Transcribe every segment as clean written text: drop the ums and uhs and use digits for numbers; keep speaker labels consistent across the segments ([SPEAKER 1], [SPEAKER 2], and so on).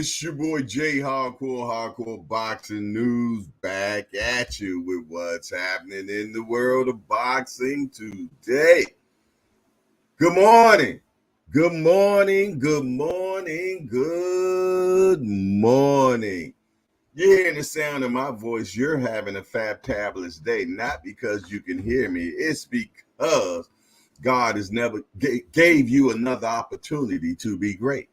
[SPEAKER 1] It's your boy Jay Hardcore Boxing News back at you with what's happening in the world of boxing today. Good morning. Good morning. Good morning. Good morning. You're hearing the sound of my voice. You're having a fabulous day, not because you can hear me. It's because God has never gave you another opportunity to be great.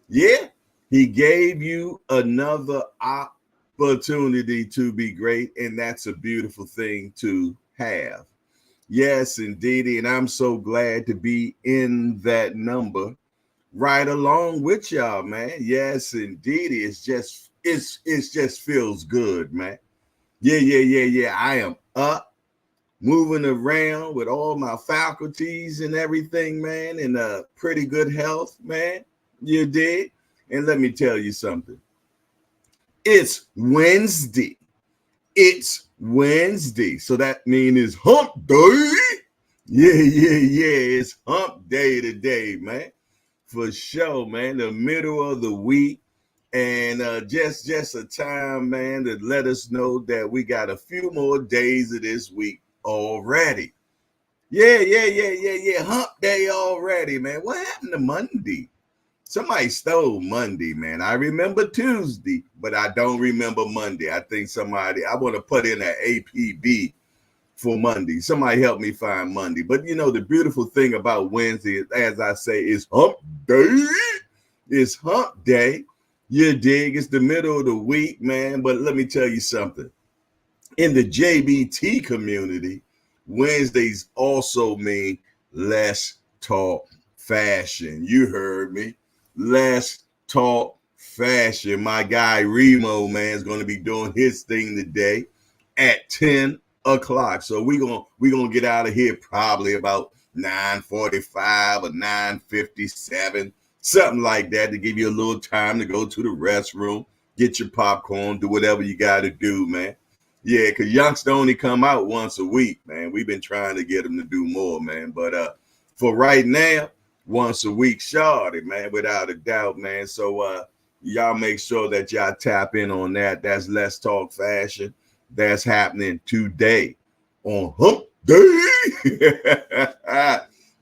[SPEAKER 1] Yeah, he gave you another opportunity to be great, and that's a beautiful thing to have. Yes, indeed, and I'm so glad to be in that number right along with y'all, man. Yes, indeed, it's just feels good, man. Yeah. I am up, moving around with all my faculties and everything, man, in a pretty good health, man. You did. And let me tell you something. It's Wednesday. It's Wednesday. So that means it's hump day. Yeah. It's hump day today, man. For sure, man. The middle of the week. And just a time, man, to let us know that we got a few more days of this week already. Yeah. Hump day already, man. What happened to Monday? Somebody stole Monday, man. I remember Tuesday, but I don't remember Monday. I think I want to put in an APB for Monday. Somebody help me find Monday. But you know, the beautiful thing about Wednesday, as I say, is hump day. It's hump day. You dig? It's the middle of the week, man. But let me tell you something. In the JBT community, Wednesdays also mean less talk fashion. You heard me. Less talk fashion. My guy Remo, man, is going to be doing his thing today at 10 o'clock. So we're gonna get out of here probably about 9:45 or 9:57, something like that, to give you a little time to go to the restroom, get your popcorn, do whatever you got to do, man. Yeah, because youngsters only come out once a week, man. We've been trying to get them to do more, man. But for right now, once a week, shorty, man, without a doubt, man. So y'all make sure that y'all tap in on that. That's Let's Talk Fashion. That's happening today on Hump Day.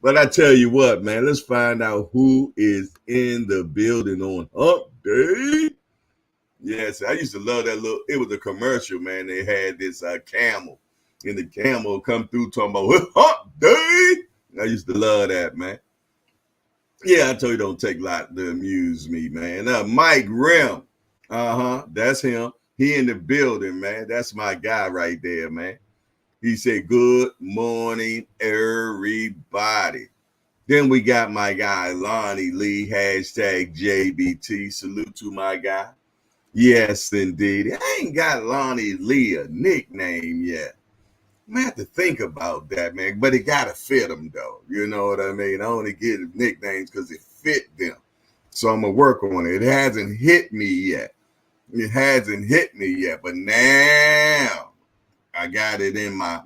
[SPEAKER 1] But I tell you what, man, let's find out who is in the building on Hump Day. Yes, I used to love that it was a commercial, man. They had this camel, and the camel come through talking about Hump Day. I used to love that, man. Yeah, I told you don't take a lot to amuse me, man. Mike Rim. That's him. He in the building, man. That's my guy right there, man. He said, good morning, everybody. Then we got my guy, Lonnie Lee, hashtag JBT. Salute to my guy. Yes, indeed. I ain't got Lonnie Lee a nickname yet. I have to think about that, man. But it got to fit them, though. You know what I mean? I only get nicknames because it fit them. So I'm going to work on it. It hasn't hit me yet. It hasn't hit me yet. But now I got it in my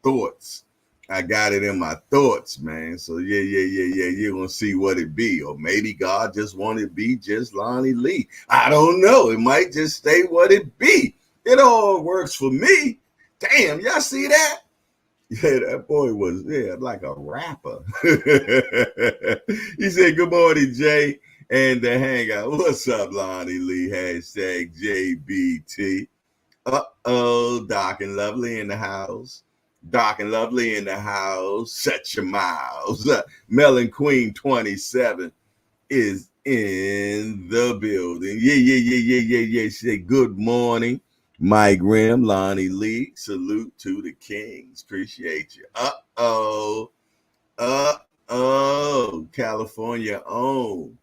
[SPEAKER 1] thoughts. I got it in my thoughts, man. So yeah. You're going to see what it be. Or maybe God just wanted to be just Lonnie Lee. I don't know. It might just stay what it be. It all works for me. Damn, y'all see that? Yeah, that boy was like a rapper. He said, good morning, Jay, and the hangout. What's up, Lonnie Lee? Hashtag JBT. Doc and Lovely in the house. Doc and Lovely in the house. Set your mouths. Melon Queen 27 is in the building. Yeah. Say good morning. Mike Grimm, Lonnie Lee, salute to the Kings. Appreciate you. California own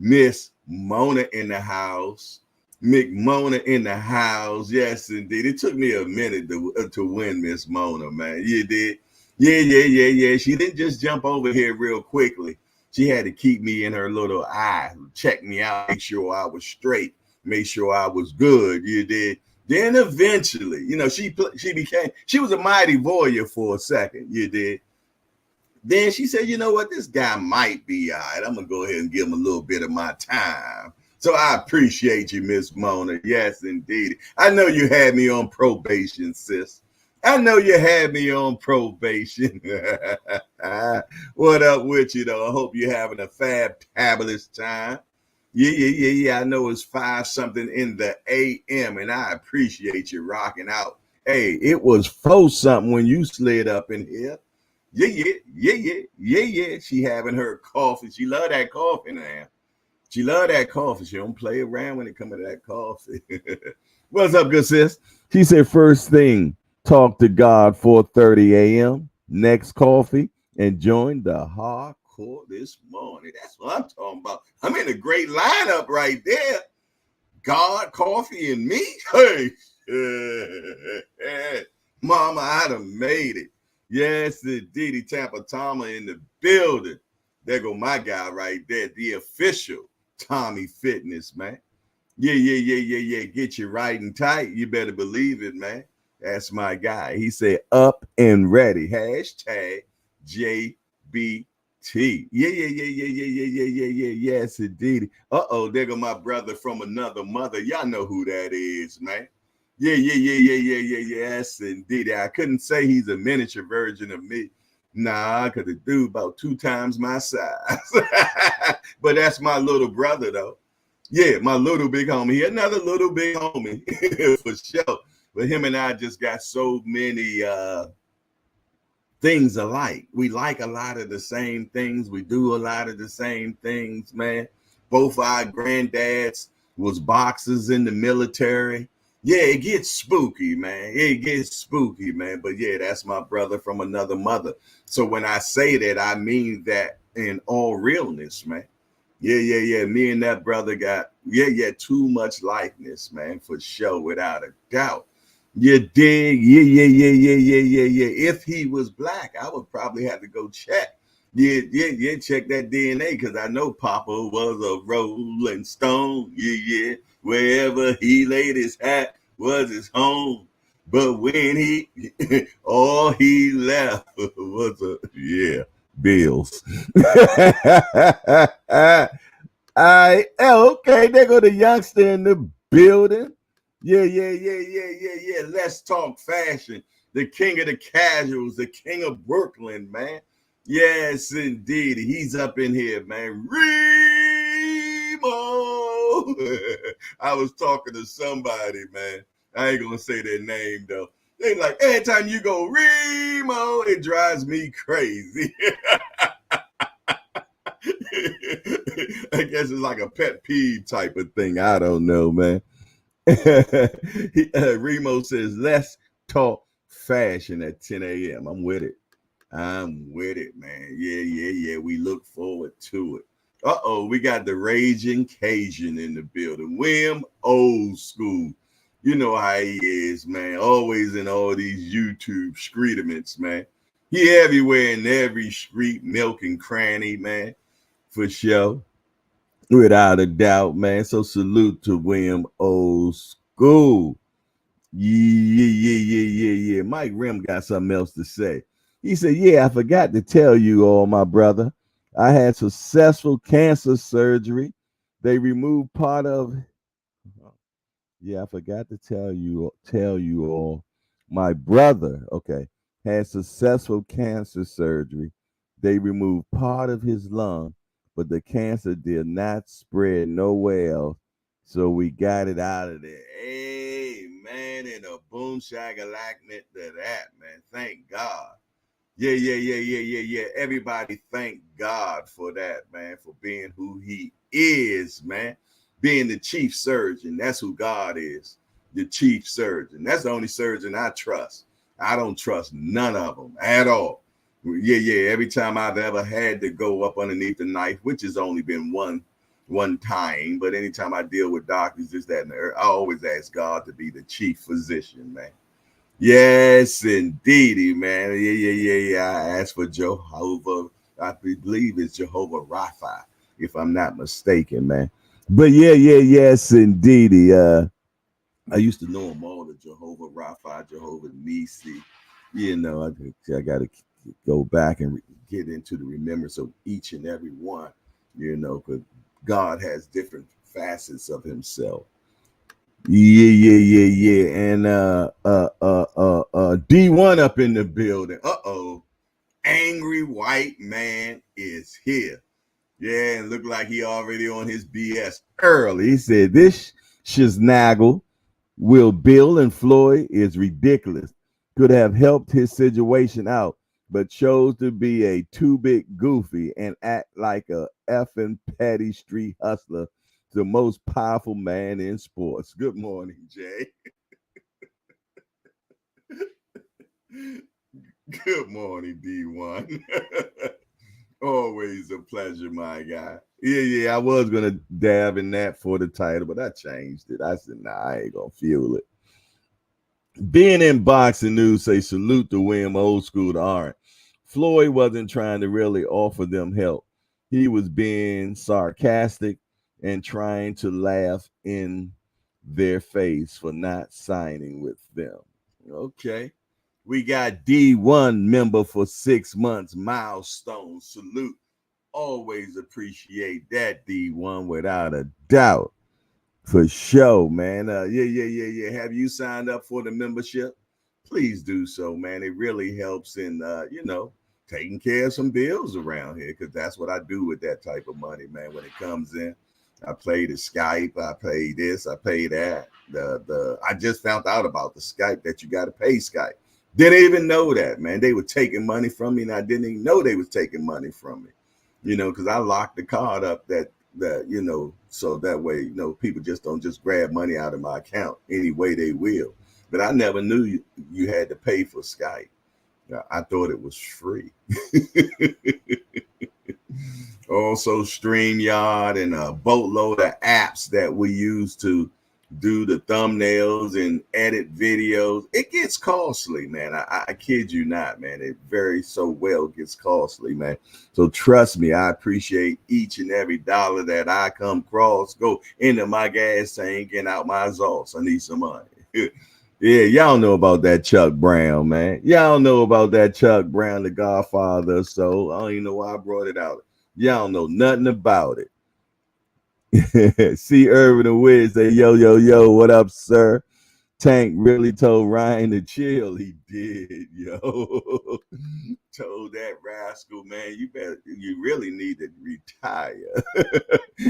[SPEAKER 1] Miss Mona in the house. McMona in the house. Yes, indeed. It took me a minute to win Miss Mona, man. You did? Yeah. She didn't just jump over here real quickly. She had to keep me in her little eye, check me out, make sure I was straight, make sure I was good. You did. Then eventually, you know, she was a mighty warrior for a second. You did. Then she said, you know what, this guy might be all right. I'm going to go ahead and give him a little bit of my time. So I appreciate you, Miss Mona. Yes, indeed. I know you had me on probation, sis. I know you had me on probation. What up with you, though? I hope you're having a fabulous time. Yeah. I know it's 5 something in the AM, and I appreciate you rocking out. Hey, it was 4 something when you slid up in here. Yeah. She having her coffee. She love that coffee now. She love that coffee. She don't play around when it comes to that coffee. What's up, good sis? She said first thing, talk to God 4:30 a.m. Next coffee and join the hardcore this morning. That's what I'm talking about. I'm in a great lineup right there. God, coffee, and me. Hey, Mama, I done made it. Yes, indeed. Tampa Tama in the building. There go my guy right there, the official Tommy Fitness, man. Yeah. Get you right and tight. You better believe it, man. That's my guy. He said up and ready. Hashtag JBT. Yeah. Yes, indeed. There go my brother from another mother. Y'all know who that is, man. Yeah. Yes, indeed. I couldn't say he's a miniature version of me. Nah, because the dude about 2 times my size. But that's my little brother, though. Yeah, my little big homie. Another little big homie for sure. But him and I just got so many things alike. We like a lot of the same things. We do a lot of the same things, man. Both our granddads was boxers in the military. Yeah, it gets spooky, man. It gets spooky, man. But yeah, that's my brother from another mother. So when I say that, I mean that in all realness, man. Yeah. Me and that brother got, too much likeness, man, for sure, without a doubt. You dig? Yeah. If he was black, I would probably have to go check. Yeah. Check that DNA because I know Papa was a Rolling Stone. Yeah. Wherever he laid his hat was his home. But when he, all he left was bills. Okay, there go the youngster in the building. Yeah. Let's talk fashion. The king of the casuals, the king of Brooklyn, man. Yes, indeed. He's up in here, man. Remo. I was talking to somebody, man. I ain't gonna say their name though. They like, anytime you go Remo, it drives me crazy. I guess it's like a pet peeve type of thing. I don't know, man. Remo says, let's talk fashion at 10 a.m. I'm with it, man. Yeah. We look forward to it. We got the Raging Cajun in the building. William, old school. You know how he is, man. Always in all these YouTube screedaments, man. He everywhere in every street, milk and cranny, man. For sure. Without a doubt, man. So salute to William Old School. Yeah. Mike Rim got something else to say. He said, I forgot to tell you all, my brother. I had successful cancer surgery. They removed part of I forgot to tell you all. My brother, had successful cancer surgery. They removed part of his lung, but the cancer did not spread nowhere else. So we got it out of there. Amen. And a boom shagalacment to that, man. Thank God. Yeah. Everybody thank God for that, man, for being who he is, man. Being the chief surgeon. That's who God is. The chief surgeon. That's the only surgeon I trust. I don't trust none of them at all. Yeah. Every time I've ever had to go up underneath the knife, which has only been one time, but anytime I deal with doctors, this, that, and the I always ask God to be the chief physician, man. Yes, indeedy, man. Yeah. I asked for Jehovah. I believe it's Jehovah Rapha, if I'm not mistaken, man. But yes, indeedy. I used to know them all, the Jehovah Rapha, Jehovah Nisi. I got to go back and get into the remembrance of each and every one, because God has different facets of himself. Yeah. And D1 up in the building. Angry white man is here. Yeah, and look like he already on his BS early. He said this shiznaggle Will Bill and Floyd is ridiculous. Could have helped his situation out, but chose to be a too big goofy and act like a effing petty street hustler, the most powerful man in sports. Good morning, Jay. Good morning, D1. Always a pleasure, my guy. Yeah, I was gonna dab in that for the title, but I changed it. I said, nah, I ain't gonna fuel it. Being in boxing news, say salute to William Old School to Orange. Floyd wasn't trying to really offer them help. He was being sarcastic and trying to laugh in their face for not signing with them. Okay. We got D1 member for 6 months, milestone. Salute. Always appreciate that, D1, without a doubt. For sure, man. Yeah. Have you signed up for the membership? Please do so, man. It really helps in, taking care of some bills around here, because that's what I do with that type of money, man. When it comes in, I pay the Skype, I pay this, I pay that. I just found out about the Skype, that you got to pay Skype. Didn't even know that, man. They were taking money from me, and I didn't even know they was taking money from me. Because I locked the card up that so that way, people just don't just grab money out of my account any way they will. But I never knew you had to pay for Skype. I thought it was free. Also, StreamYard and a boatload of apps that we use to do the thumbnails and edit videos. It gets costly, man. I kid you not, man. It very so well gets costly, man. So trust me, I appreciate each and every dollar that I come across. Go into my gas tank and out my exhaust. I need some money. Yeah, y'all know about that Chuck Brown, man. Y'all know about that Chuck Brown, the Godfather. So I don't even know why I brought it out. Y'all know nothing about it. See Irvin and Wiz say, yo, what up, sir? Tank really told Ryan to chill. He did, yo. Told that rascal, man, you really need to retire.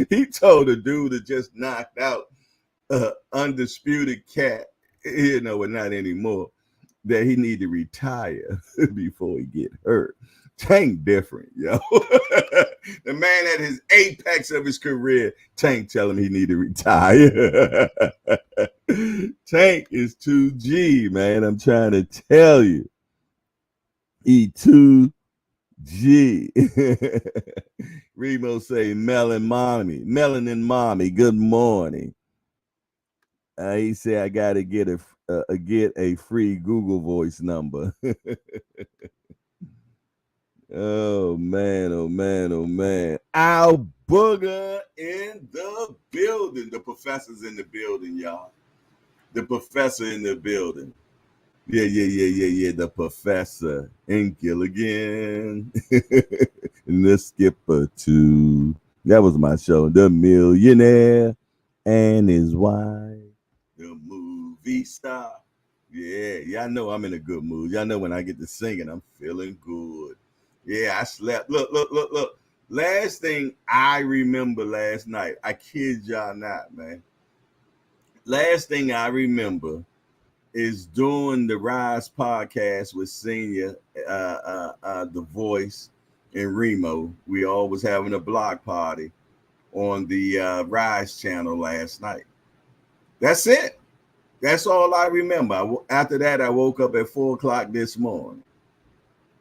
[SPEAKER 1] He told the dude that just knocked out Undisputed Cat, but not anymore, that he need to retire before he get hurt. Tank different, yo. The man at his apex of his career, Tank tell him he need to retire. Tank is 2G, man. I'm trying to tell you. E2G. Remo say Melanin Mommy, good morning. He said I gotta get a free Google Voice number. Oh man. Our booger in the building. The professor's in the building, y'all. The professor in the building. Yeah. The professor in Gilligan. And the skipper too. That was my show. The millionaire and his wife. The movie star. Yeah, I know I'm in a good mood. Y'all know when I get to singing, I'm feeling good. Yeah, I slept. Look. Last thing I remember last night, I kid y'all not, man. Last thing I remember is doing the Rise podcast with Senior, The Voice, and Remo. We all was having a block party on the Rise channel last night. That's it. That's all I remember. After that, I woke up at 4:00 this morning.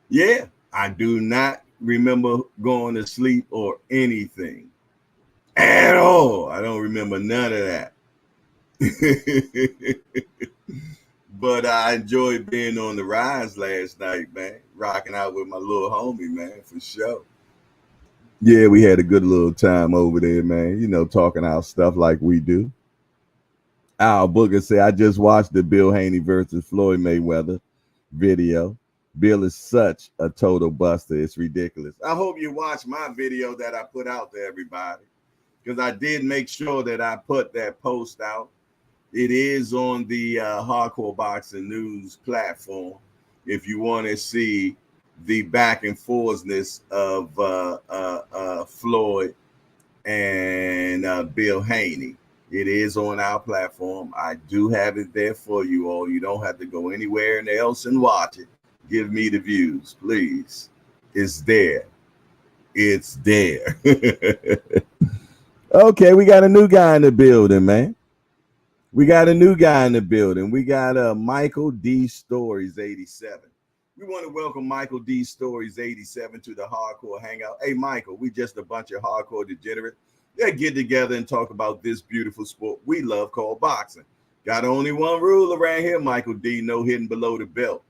[SPEAKER 1] Yeah, I do not remember going to sleep or anything at all. I don't remember none of that. But I enjoyed being on the Rise last night, man. Rocking out with my little homie, man, for sure. Yeah, we had a good little time over there, man. Talking our stuff like we do. Our Booker said, I just watched the Bill Haney versus Floyd Mayweather video. Bill is such a total buster. It's ridiculous. I hope you watch my video that I put out to everybody. because I did make sure that I put that post out. It is on the Hardcore Boxing News platform. If you want to see the back and forthness of Floyd and Bill Haney, it is on our platform. I do have it there for you all. You don't have to go anywhere else and watch it. Give me the views, please. It's there. It's there. Okay, we got a new guy in the building, man. We got a new guy in the building. We got Michael D. Stories 87. We want to welcome Michael D. Stories 87 to the Hardcore Hangout. Hey, Michael, we just a bunch of hardcore degenerates that get together and talk about this beautiful sport we love called boxing. Got only one rule around here, Michael D. No hitting below the belt.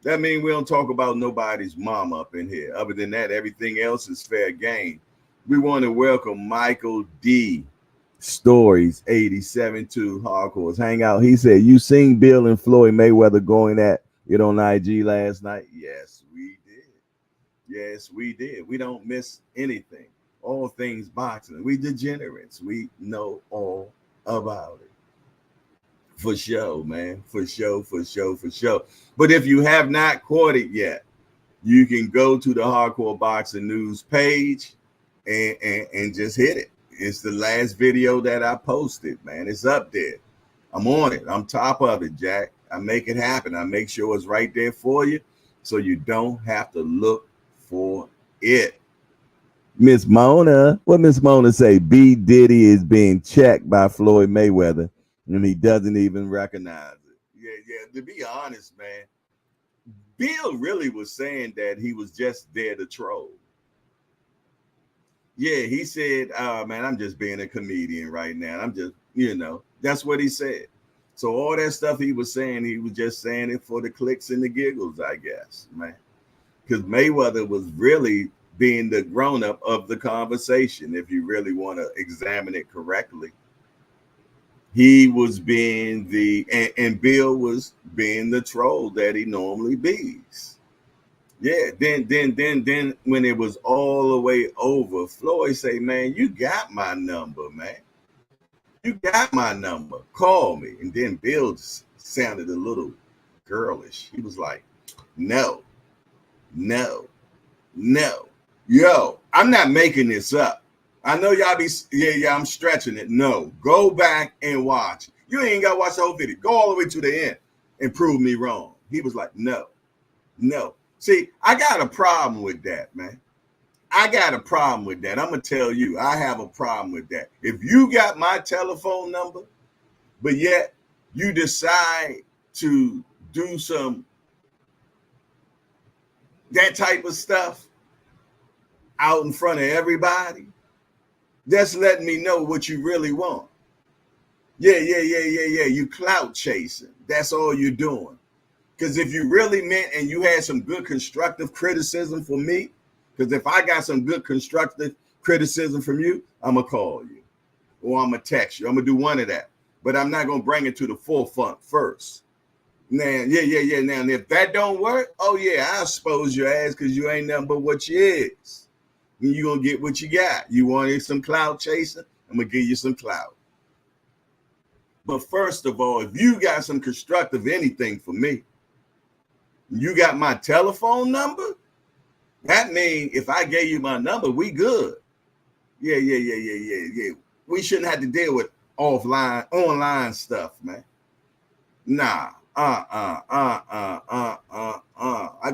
[SPEAKER 1] That means we don't talk about nobody's mom up in here. Other than that, everything else is fair game. We want to welcome Michael D. Stories 87 to Hardcore's Hangout. He said, you seen Bill and Floyd Mayweather going at it on IG last night? Yes, we did. Yes, we did. We don't miss anything. All things boxing. We degenerates. We know all about it. For sure, man. For sure. But if you have not caught it yet, you can go to the Hardcore Boxing News page and just hit it. It's the last video that I posted, man. It's up there. I'm on it. I'm top of it, Jack. I make it happen. I make sure it's right there for you so you don't have to look for it. Miss Mona, what Miss Mona say? B. Diddy is being checked by Floyd Mayweather and he doesn't even recognize it. Yeah. To be honest, man, Bill really was saying that he was just there to troll. Yeah, he said, man, I'm just being a comedian right now. I'm just, that's what he said. So all that stuff he was saying, he was just saying it for the clicks and the giggles, I guess, man. Because Mayweather was really being the grown-up of the conversation, if you really want to examine it correctly. He was being and Bill was being the troll that he normally bees. Yeah, then when it was all the way over, Floyd say, man, you got my number, man. You got my number. Call me. And then Bill sounded a little girlish. He was like, no. Yo, I'm not making this up. I know y'all be, I'm stretching it. No, go back and watch. You ain't got to watch the whole video. Go all the way to the end and prove me wrong. He was like, no. See, I got a problem with that, man. I got a problem with that. I'm going to tell you, I have a problem with that. If you got my telephone number, but yet you decide to do that type of stuff out in front of everybody, that's letting me know what you really want. Yeah. You clout chasing. That's all you're doing. Because if you really meant and you had some good constructive criticism for me, because if I got some good constructive criticism from you, I'm going to call you or I'm going to text you. I'm going to do one of that. But I'm not going to bring it to the forefront first. Now, yeah. Now, if that don't work, oh, yeah, I'll expose your ass because you ain't nothing but what you is. And you're going to get what you got. You wanted some clout chasing? I'm going to give you some clout. But first of all, if you got some constructive anything for me, you got my telephone number? That means if I gave you my number, we good. Yeah. We shouldn't have to deal with online stuff, man. Nah. I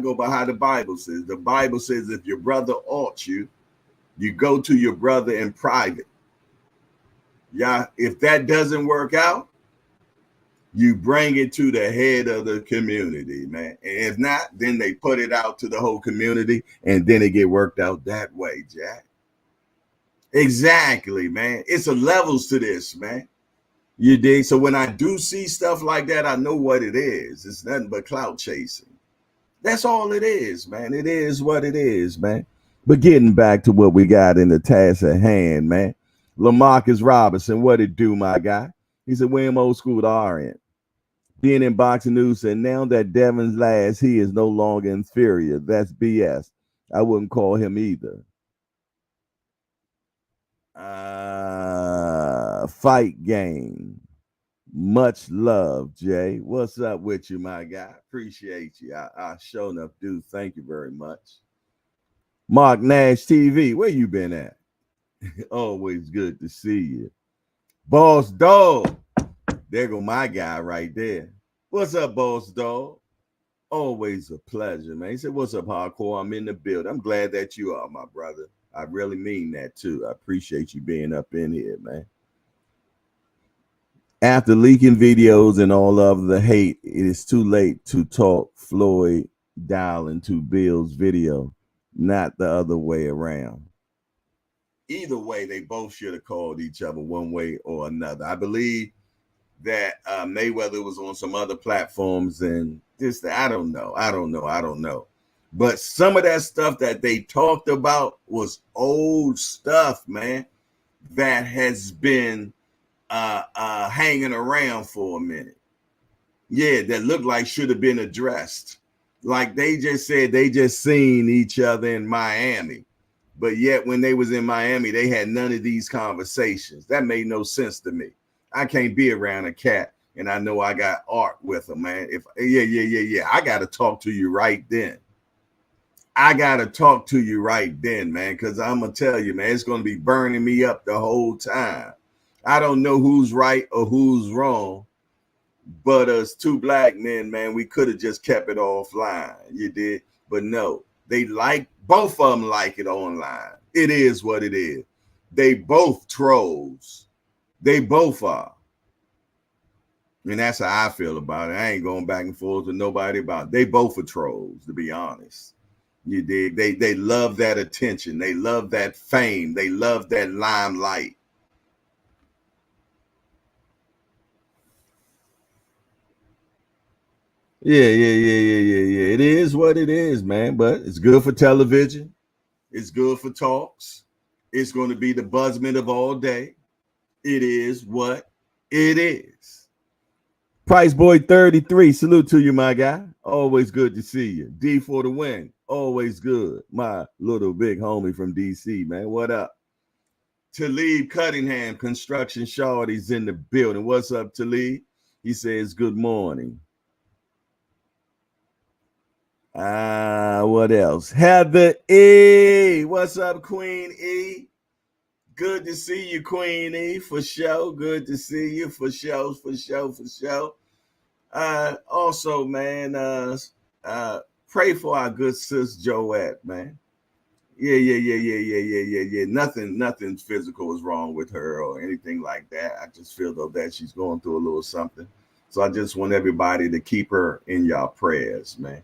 [SPEAKER 1] go by how the Bible says. The Bible says if your brother ought you, you go to your brother in private. Yeah, if that doesn't work out, you bring it to the head of the community, man. And if not, then they put it out to the whole community and then it get worked out that way, Jack. Exactly, man. It's a levels to this, man. You dig? So when I do see stuff like that, I know what it is. It's nothing but clout chasing. That's all it is, man. It is what it is, man. But getting back to what we got in the task at hand, man. LaMarcus Robinson, what it do, my guy? He said, William Old School to Orient. Being in Boxing News said, now that Devin's last, he is no longer inferior. That's BS. I wouldn't call him either. Fight game. Much love, Jay. What's up with you, my guy? Appreciate you. I sure enough do. Thank you very much. Mark Nash TV, where you been at? Always good to see you. Boss Dog. There go my guy right there. What's up, Boss Dog? Always a pleasure, man. He said, what's up, Hardcore? I'm in the building. I'm glad that you are, my brother. I really mean that, too. I appreciate you being up in here, man. After leaking videos and all of the hate, it is too late to talk Floyd Dow into Bill's video, not the other way around. Either way, they both should have called each other one way or another. I believe that Mayweather was on some other platforms and this, I don't know. But some of that stuff that they talked about was old stuff, man, that has been hanging around for a minute. Yeah, that looked like should have been addressed. Like they just said they just seen each other in Miami. But yet when they was in Miami, they had none of these conversations. That made no sense to me. I can't be around a cat and I know I got art with him, man. I got to talk to you right then. Man, because I'm going to tell you, man, it's going to be burning me up the whole time. I don't know who's right or who's wrong, but as two black men, man, we could have just kept it offline. You did, but no, both of them like it online. It is what it is. They both trolls. They both are. And that's how I feel about it. I ain't going back and forth with nobody about it. They both are trolls, to be honest. You dig? They love that attention. They love that fame. They love that limelight. Yeah. It is what it is, man. But it's good for television. It's good for talks. It's going to be the buzzment of all day. It is what it is. Price Boy 33, salute to you, my guy. Always good to see you. D for the win. Always good. My little big homie from DC, man. What up? Talib Cunningham, Construction Shorty's in the building. What's up, Talib? He says good morning. What else? Heather E. What's up, Queen E? Good to see you, Queen E, for sure. Good to see you, for sure. Also, man, pray for our good sis Joette, man. Yeah. Nothing physical is wrong with her or anything like that. I just feel though that she's going through a little something. So I just want everybody to keep her in y'all prayers, man.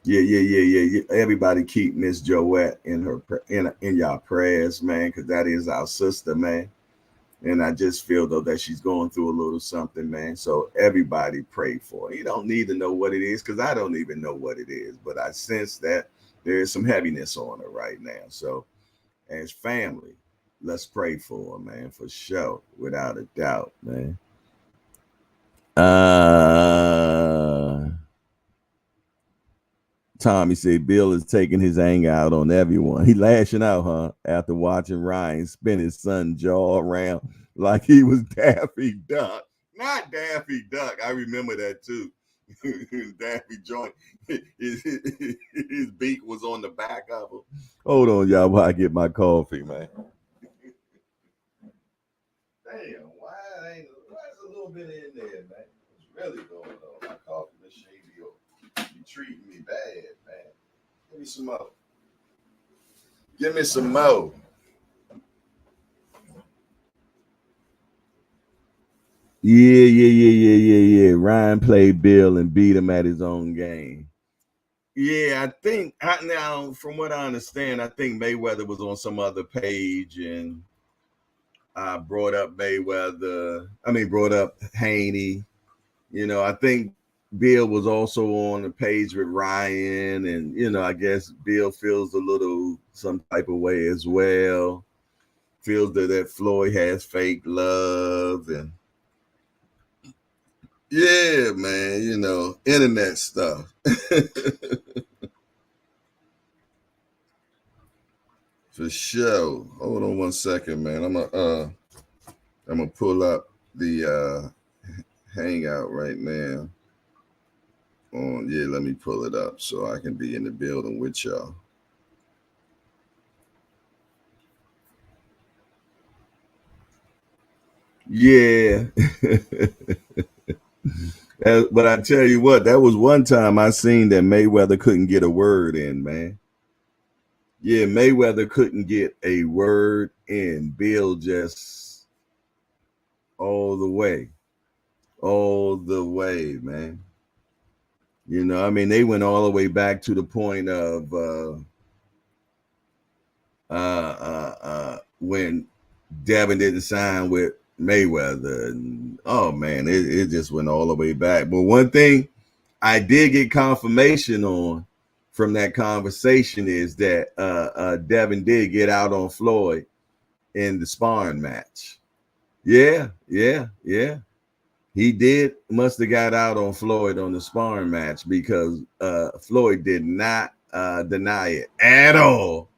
[SPEAKER 1] Yeah. Everybody keep Miss Joette in y'all prayers, man, because that is our sister, man. And I just feel though that she's going through a little something, man. So everybody pray for her. You don't need to know what it is because I don't even know what it is, but I sense that there is some heaviness on her right now. So as family, let's pray for her, man, for sure, without a doubt, man. Tommy said Bill is taking his anger out on everyone. He lashing out, huh? After watching Ryan spin his son's jaw around like he was Daffy Duck. Not Daffy Duck. I remember that too. Daffy joint. His beak was on the back of him. Hold on, y'all, while I get my coffee, man. Damn, why's a little bit in there, man? What's really going on? My coffee machine be treating me bad, man. Give me some more. Give me some more. Yeah. Ryan played Bill and beat him at his own game. Yeah, I think now, from what I understand, I think Mayweather was on some other page and brought up brought up Haney. You know, I think Bill was also on the page with Ryan, and you know, I guess Bill feels a little some type of way as well. Feels that Floyd has fake love, and yeah, man, you know, internet stuff. For sure. Hold on one second, man. I'm gonna pull up the hangout right now. Let me pull it up so I can be in the building with y'all. Yeah. But I tell you what, that was one time I seen that Mayweather couldn't get a word in, man. Yeah, Mayweather couldn't get a word in. Bill just all the way. All the way, man. I mean, they went all the way back to the point of when Devin didn't sign with Mayweather. And, oh, man, it just went all the way back. But one thing I did get confirmation on from that conversation is that Devin did get out on Floyd in the sparring match. Yeah. He must have got out on Floyd on the sparring match because Floyd did not deny it at all.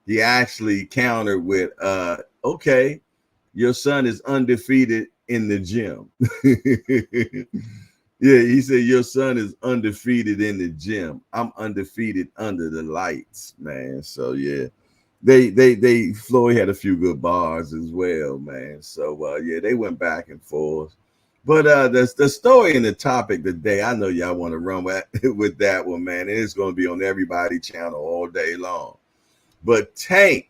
[SPEAKER 1] He actually countered with, okay, your son is undefeated in the gym. Yeah, he said, your son is undefeated in the gym. I'm undefeated under the lights, man. So, yeah. Floyd had a few good bars as well, man. So yeah, they went back and forth. But the story and the topic today, I know y'all want to run with that one, man. And it's going to be on everybody's channel all day long. But Tank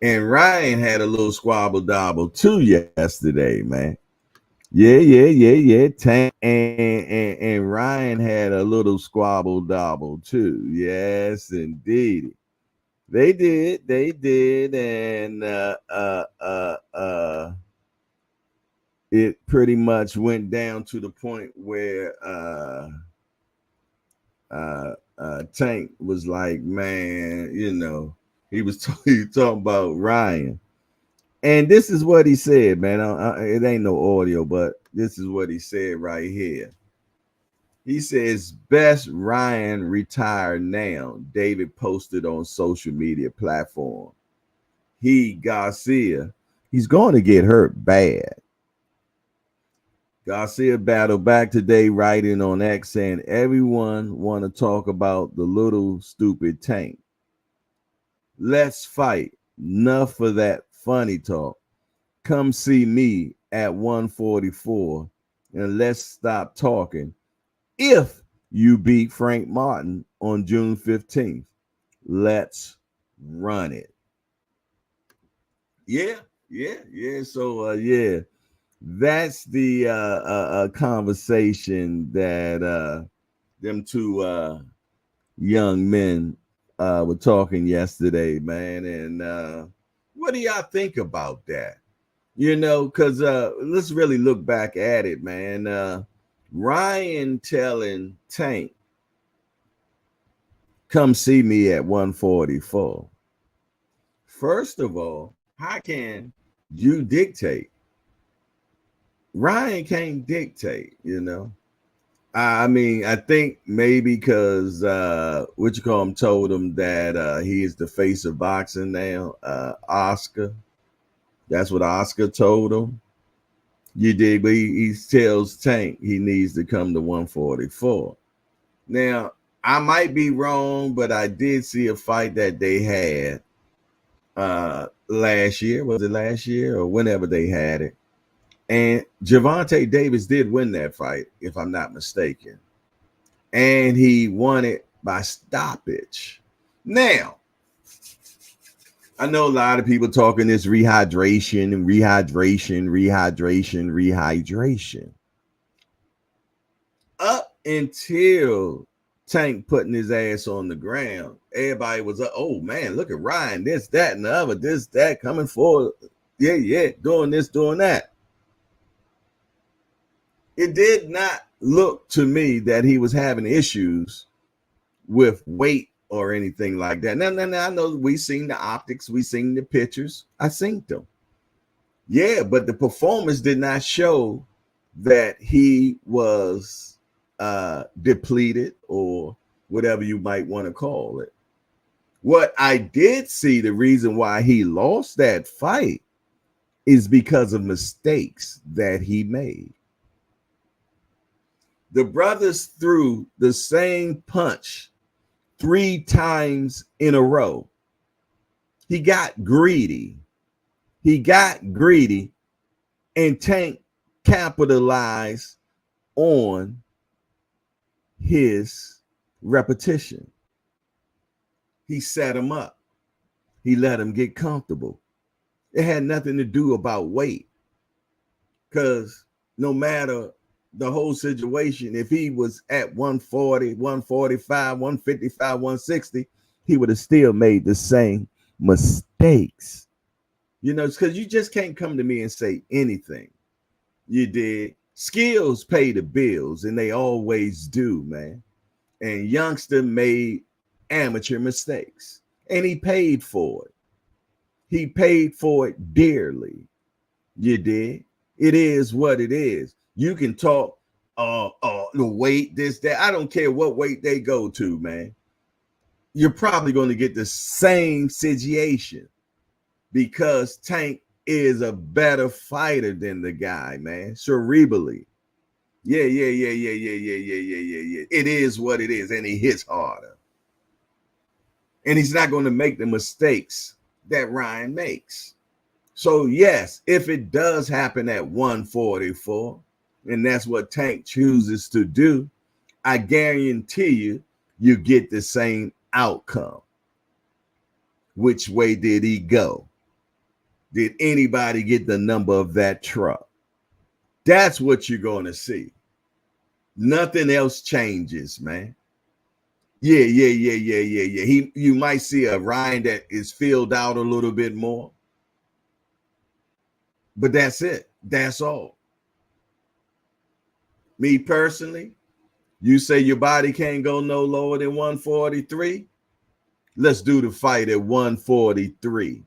[SPEAKER 1] and Ryan had a little squabble dabble too yesterday, man. Yeah. Tank and Ryan had a little squabble dabble too. Yes, indeed. They did, and it pretty much went down to the point where Tank was like, man, he was talking about Ryan, and this is what he said, man. It ain't no audio, but this is what he said right here. He says, best Ryan retired now. David posted on social media platform. Garcia, he's going to get hurt bad. Garcia battled back today, writing on X saying, everyone want to talk about the little stupid Tank. Let's fight. Enough for that funny talk. Come see me at 144 and let's stop talking. If you beat Frank Martin on June 15th, let's run it. Yeah. So, yeah, that's the conversation that them two young men were talking yesterday, man. And what do y'all think about that? Because let's really look back at it, man. Ryan telling Tank, come see me at 144. First of all, how can you dictate? Ryan can't dictate, I mean, I think maybe because told him that he is the face of boxing now. Oscar. That's what Oscar told him. You dig, but he tells Tank he needs to come to 144. Now, I might be wrong, but I did see a fight that they had last year. Was it last year or whenever they had it? And Gervonta Davis did win that fight, if I'm not mistaken. And he won it by stoppage. Now, I know a lot of people talking this rehydration. Up until Tank putting his ass on the ground, everybody was like, oh man, look at Ryan, this, that, and the other, this, that, coming forward. Yeah, doing this, doing that. It did not look to me that he was having issues with weight or anything like that. Now, I know we seen the optics, we seen the pictures, I seen them. Yeah, but the performance did not show that he was depleted or whatever you might want to call it. What I did see, the reason why he lost that fight is because of mistakes that he made. The brothers threw the same punch 3 times in a row. He got greedy. And Tank capitalized on his repetition. He set him up. He let him get comfortable. It had nothing to do about weight, because no matter the whole situation, if he was at 140, 145, 155, 160, he would have still made the same mistakes. You know, it's because you just can't come to me and say anything. You did. Skills pay the bills, and they always do, man. And youngster made amateur mistakes, and he paid for it. He paid for it dearly. You did. It is what it is. You can talk the weight, this, that. I don't care what weight they go to, man. You're probably going to get the same situation, because Tank is a better fighter than the guy, man. Cerebrally. Yeah. It is what it is, and he hits harder. And he's not going to make the mistakes that Ryan makes. So, yes, if it does happen at 144, and that's what Tank chooses to do, I guarantee you get the same outcome. Which way did he go? Did anybody get the number of that truck? That's what you're going to see. Nothing else changes, man. Yeah. You might see a Ryan that is filled out a little bit more. But that's it. That's all. Me personally, you say your body can't go no lower than 143. Let's do the fight at 143.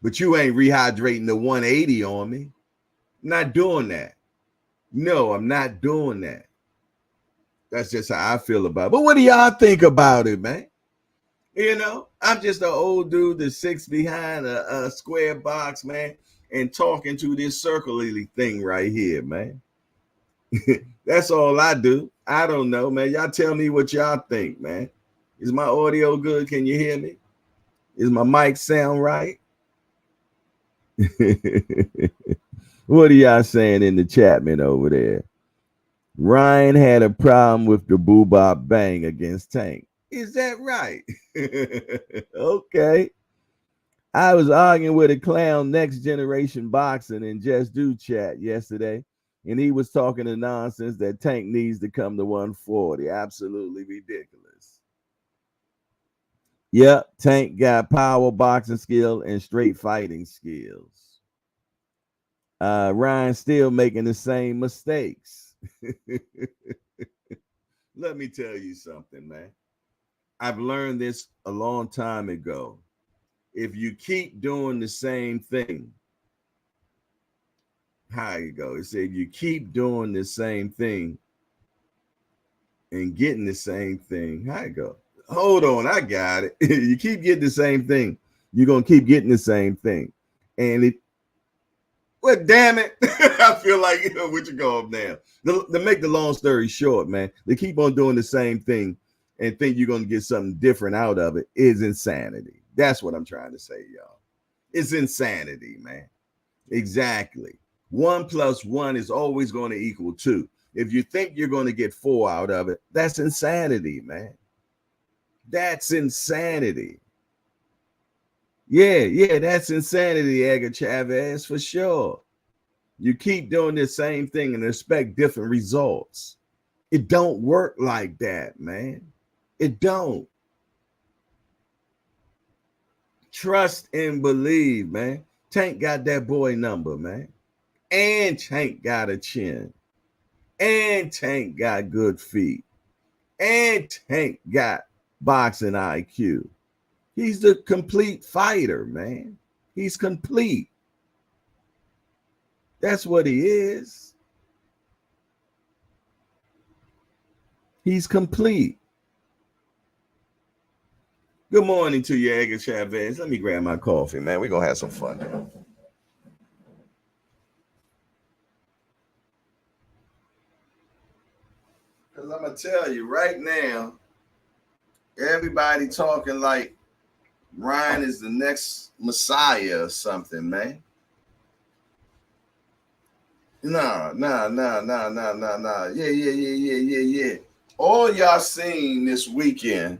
[SPEAKER 1] But you ain't rehydrating the 180 on me. I'm not doing that. No, I'm not doing that. That's just how I feel about it. But what do y'all think about it, man? You know, I'm just an old dude that sits behind a square box, man, and talking to this circularly thing right here, man. That's all I do. I don't know, man. Y'all tell me what y'all think, man. Is my audio good? Can you hear me? Is my mic sound right? What are y'all saying in the chat, man, over there? Ryan had a problem with the boo-bop bang against Tank. Is that right? Okay. I was arguing with a clown Next Generation Boxing in Just Do Chat yesterday, and he was talking the nonsense that Tank needs to come to 140. Absolutely ridiculous. Yep, Tank got power boxing skill and straight fighting skills. Ryan still making the same mistakes. Let me tell you something, man. I've learned this a long time ago. If you keep doing the same thing, how you go? It's if you keep doing the same thing and getting the same thing, how you go? Hold on, I got it. You keep getting the same thing, you're gonna keep getting the same thing. And it, well, damn it. I feel like, you know, what you go up now. To make the long story short, man, they keep on doing the same thing and think you're gonna get something different out of it is insanity. That's what I'm trying to say, y'all. It's insanity, man. Exactly. 1 + 1 is always going to equal 2. If you think you're going to get 4 out of it, that's insanity, man. That's insanity. Yeah, that's insanity, Edgar Chavez, for sure. You keep doing the same thing and expect different results. It don't work like that, man. It don't. Trust and believe, man. Tank got that boy number, man. And Tank got a chin. And Tank got good feet. And Tank got boxing IQ. He's the complete fighter, man. He's complete. That's what he is. He's complete. Good morning to you, Edgar Chavez. Let me grab my coffee, man. We're going to have some fun. Because I'm going to tell you right now, everybody talking like Ryan is the next Messiah or something, man. Nah. Yeah. All y'all seen this weekend,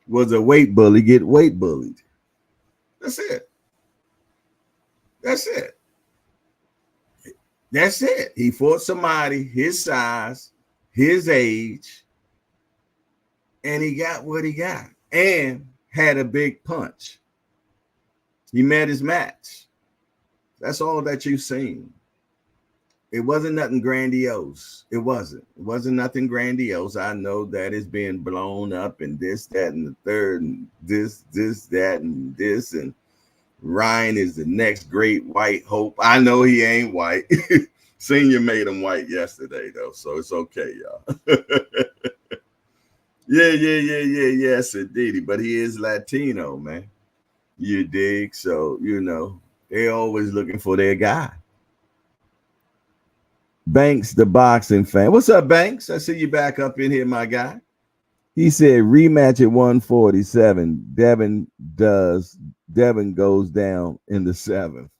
[SPEAKER 1] was a weight bully get weight bullied. That's it. He fought somebody his size, his age, and he got what he got and had a big punch. He met his match. That's all that you've seen. It wasn't nothing grandiose. It wasn't nothing grandiose. I know that it's being blown up and this, that, and the third, and this, that, and this. And Ryan is the next great white hope. I know he ain't white. Senior made him white yesterday, though, so it's okay, y'all. Yes, indeed. But he is Latino, man. You dig? So, they're always looking for their guy. Banks, the boxing fan. What's up, Banks? I see you back up in here, my guy. He said rematch at 147. Devin goes down in the 7th.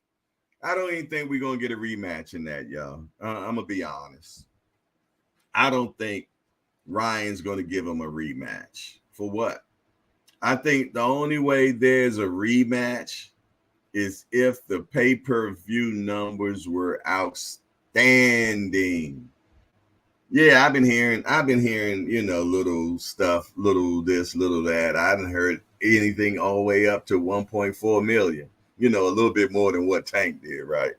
[SPEAKER 1] I don't even think we're going to get a rematch in that, y'all. I'm going to be honest. I don't think Ryan's going to give him a rematch. For what? I think the only way there's a rematch is if the pay-per-view numbers were outstanding. Yeah, I've been hearing, little stuff, little this, little that. I haven't heard anything all the way up to 1.4 million. A little bit more than what Tank did, right?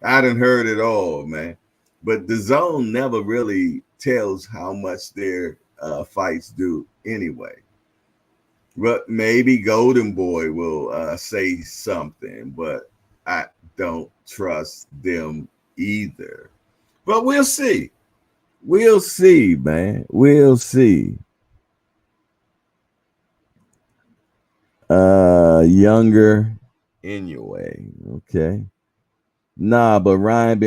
[SPEAKER 1] I done heard it all, man. But the zone never really tells how much their fights do anyway. But maybe Golden Boy will say something, but I don't trust them either. But we'll see. We'll see, man. We'll see. Younger anyway. Okay. Nah, but Ryan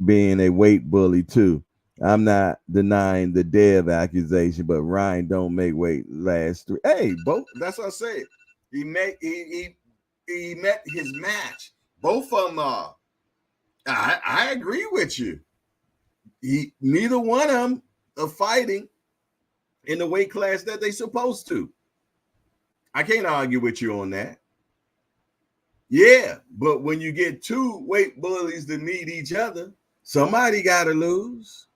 [SPEAKER 1] being a weight bully too. I'm not denying the Dev accusation, but Ryan don't make weight last 3. Hey, both. That's what I said. He met his match. Both of them are. I agree with you. Neither one of them are fighting in the weight class that they supposed to. I can't argue with you on that. Yeah, but when you get two weight bullies to meet each other, somebody got to lose.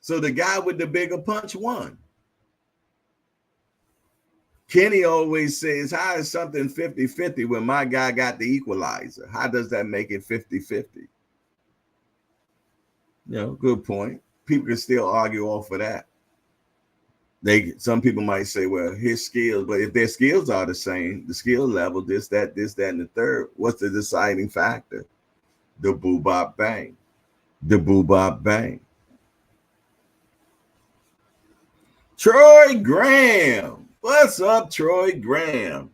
[SPEAKER 1] So the guy with the bigger punch won. Kenny always says, how is something 50-50 when my guy got the equalizer? How does that make it 50-50? Good point. People can still argue off of that. Some people might say, well, his skills, but if their skills are the same, the skill level, this, that, and the third, what's the deciding factor? The boo-bop bang. Troy Graham. What's up, Troy Graham?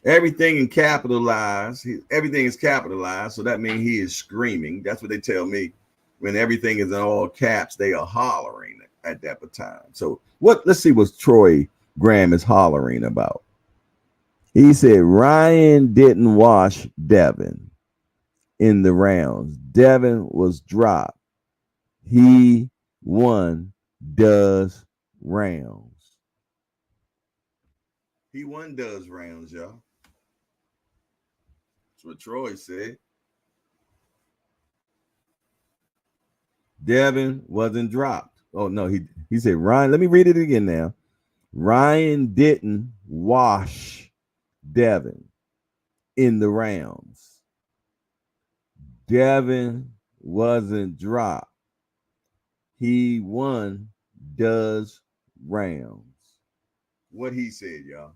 [SPEAKER 1] Everything is capitalized, so that means he is screaming. That's what they tell me. When everything is in all caps, they are hollering at that time. So let's see what Troy Graham is hollering about. He said Ryan didn't wash Devin in the rounds. Devin was dropped. He won does rounds. He won does rounds, y'all. That's what Troy said. Devin wasn't dropped. Oh, no, he said, Ryan, let me read it again now. Ryan didn't wash Devin in the rounds. Devin wasn't dropped. He won does rounds. What he said, y'all.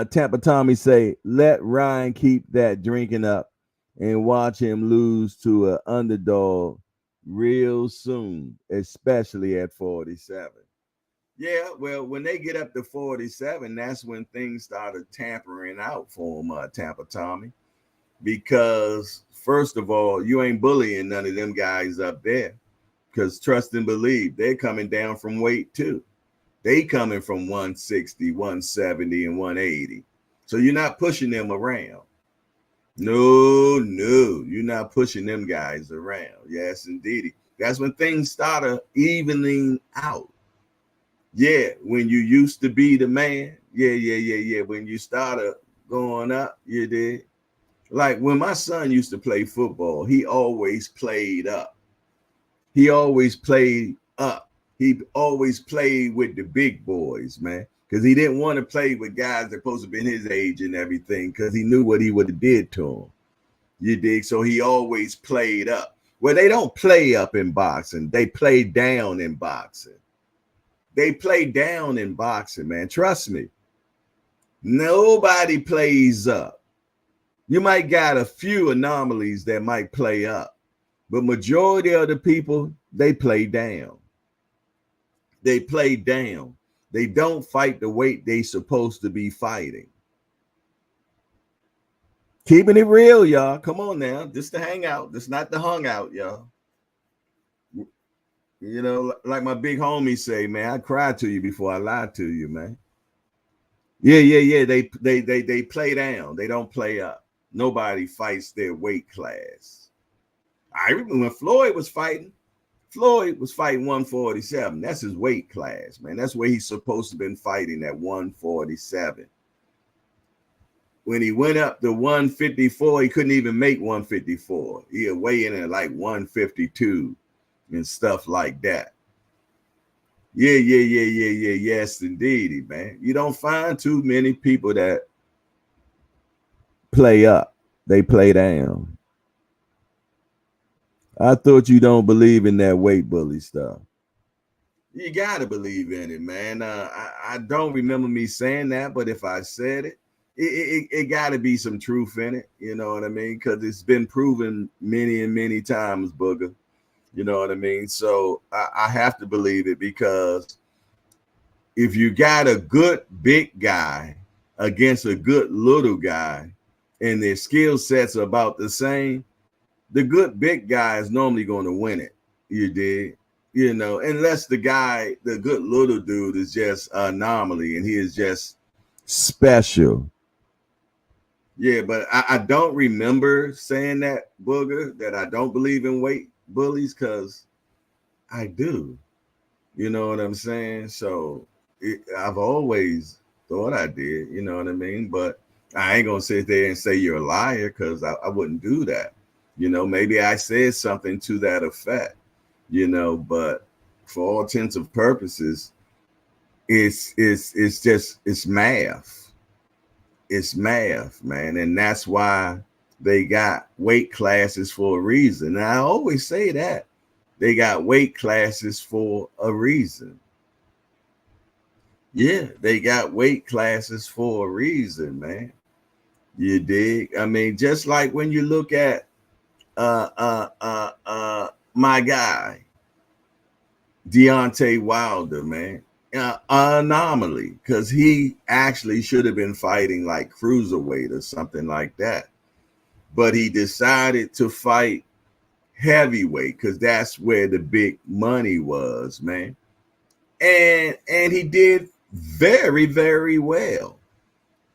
[SPEAKER 1] Tampa Tommy say, let Ryan keep that drinking up and watch him lose to an underdog real soon, especially at 47. Yeah, well, when they get up to 47, that's when things started tampering out for them, Tampa Tommy. Because, first of all, you ain't bullying none of them guys up there. Because trust and believe, they're coming down from weight too. They coming from 160, 170, and 180. So you're not pushing them around. No, you're not pushing them guys around. Yes, indeed. That's when things started evening out. Yeah, when you used to be the man. Yeah. When you started going up, you did. Like when my son used to play football, he always played up. He always played up. He always played with the big boys, man, because he didn't want to play with guys that supposed to be his age and everything, because he knew what he would have did to him. You dig? So he always played up. Well, they don't play up in boxing. They play down in boxing. They play down in boxing, man. Trust me. Nobody plays up. You might got a few anomalies that might play up, but majority of the people, they play down. They play down. They don't fight the weight they supposed to be fighting. Keeping it real, y'all. Come on now. This to hang out. This not the hung out, y'all. You know, like my big homie say, man, I cried to you before I lied to you, man. Yeah. They play down. They don't play up. Nobody fights their weight class. I remember when Floyd was fighting 147. That's his weight class, man. That's where he's supposed to have been fighting at 147. When he went up to 154, he couldn't even make 154. He'd weigh in at like 152 and stuff like that. Yeah. Yes, indeed, man. You don't find too many people that play up. They play down. I thought you don't believe in that weight bully stuff. You got to believe in it, man. I don't remember me saying that, but if I said it, it got to be some truth in it. You know what I mean? Because it's been proven many and many times, Booger. You know what I mean? So I have to believe it, because if you got a good big guy against a good little guy and their skill sets are about the same, the good big guy is normally going to win it. You dig? You know, unless the good little dude is just an anomaly and he is just special. Yeah, but I don't remember saying that, Booger, that I don't believe in weight bullies, because I do. You know what I'm saying? So I've always thought I did, you know what I mean? But I ain't going to sit there and say you're a liar, because I wouldn't do that. You know, maybe I said something to that effect, you know, but for all intents and purposes, it's math. It's math, man. And that's why they got weight classes for a reason. And I always say that. They got weight classes for a reason. Yeah, they got weight classes for a reason, man. You dig? I mean, just like when you look at my guy, Deontay Wilder, man. Anomaly, because he actually should have been fighting like cruiserweight or something like that, but he decided to fight heavyweight because that's where the big money was, man. And he did very, very well.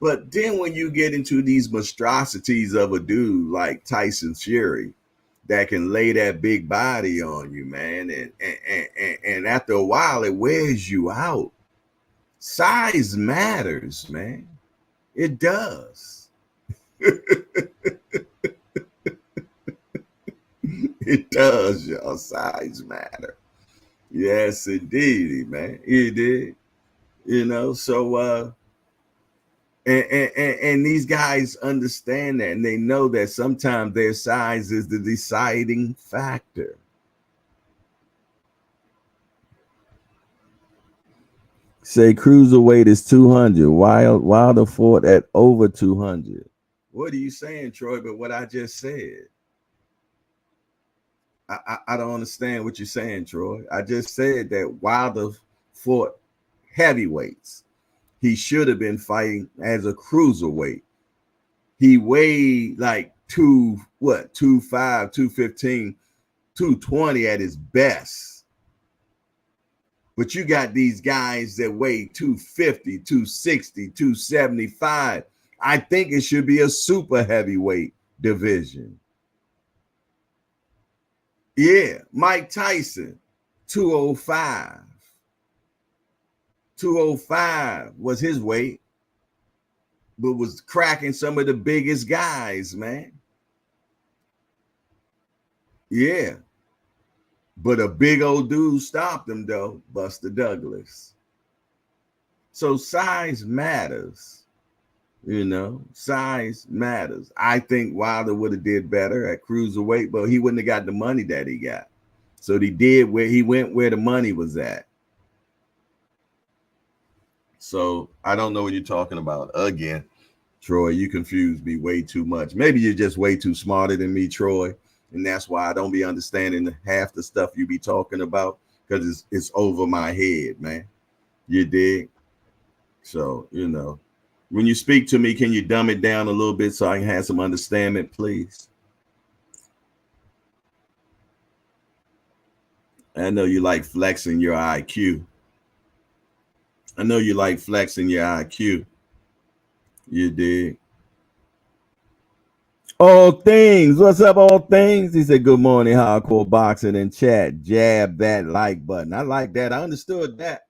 [SPEAKER 1] But then when you get into these monstrosities of a dude like Tyson Fury that can lay that big body on you, man, and after a while it wears you out. Size matters, man. It does. It does, y'all. Size matter. Yes, indeed, man. It did. You know, so and these guys understand that, and they know that sometimes their size is the deciding factor. Say cruiserweight is 200. Wilder fought at over 200. What are you saying, Troy? But what I just said. I don't understand what you're saying, Troy. I just said that Wilder fought heavyweights. He should have been fighting as a cruiserweight. He weighed like 205, 215, 220 at his best. But you got these guys that weigh 250, 260, 275. I think it should be a super heavyweight division. Yeah, Mike Tyson, 205. 205 was his weight, but was cracking some of the biggest guys, man. Yeah. But a big old dude stopped him, though, Buster Douglas. So size matters. You know, size matters. I think Wilder would have did better at cruiserweight, but he wouldn't have got the money that he got. So he went where the money was at. So I don't know what you're talking about. Again, Troy, you confuse me way too much. Maybe you're just way too smarter than me, Troy. And that's why I don't be understanding half the stuff you be talking about, because it's over my head, man. You dig? So, you know, when you speak to me, can you dumb it down a little bit so I can have some understanding, please? I know you like flexing your IQ. I know you like flexing your IQ. You dig? All things. What's up, all things? He said, good morning, hardcore boxing in chat. Jab that like button. I like that. I understood that.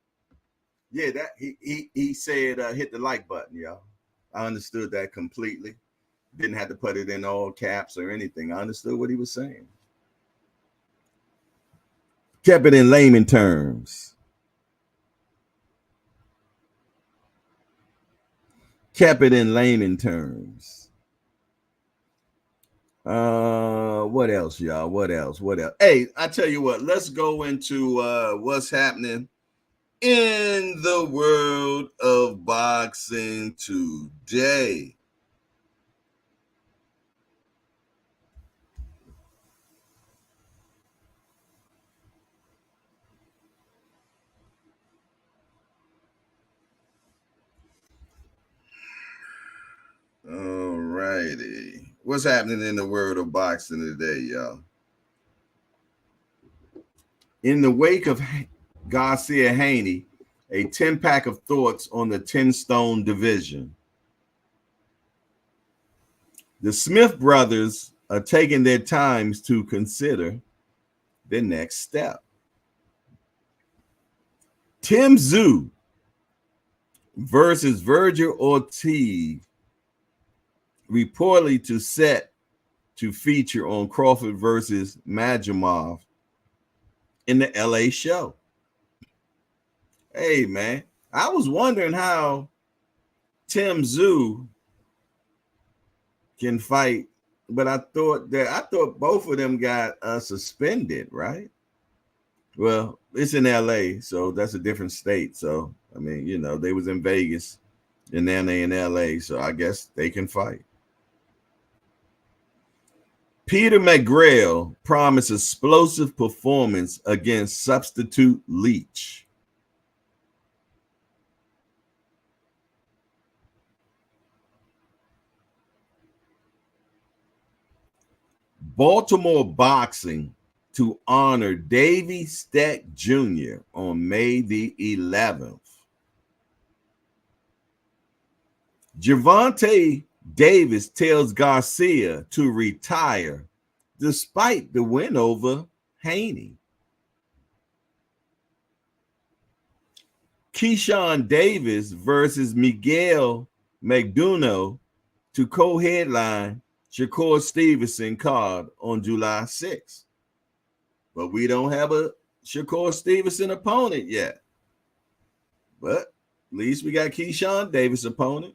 [SPEAKER 1] Yeah, that he said hit the like button, y'all. I understood that completely. Didn't have to put it in all caps or anything. I understood what he was saying. Kept it in layman terms. Kept it in layman terms. What else, y'all? What else? Hey, I tell you what, let's go into what's happening in the world of boxing today. All righty. What's happening in the world of boxing today, y'all? In the wake of Garcia Haney, a 10-pack of thoughts on the 10-stone division. The Smith brothers are taking their times to consider the next step. Tim Tszyu versus Virgil Ortiz reportedly set to feature on Crawford versus Magomedov in the LA show. Hey, man, I was wondering how Tim Tszyu can fight, but I thought both of them got suspended, right? Well, it's in LA, so that's a different state. So, I mean, you know, they was in Vegas and then they in LA, so I guess they can fight. Peter McGrail promised explosive performance against substitute Leach. Baltimore Boxing to honor Davey Steck Jr. on May the 11th. Gervonta Davis tells Garcia to retire despite the win over Haney. Keyshawn Davis versus Miguel Magduno to co-headline Shakur Stevenson card on July 6th. But we don't have a Shakur Stevenson opponent yet. But at least we got Keyshawn Davis opponent.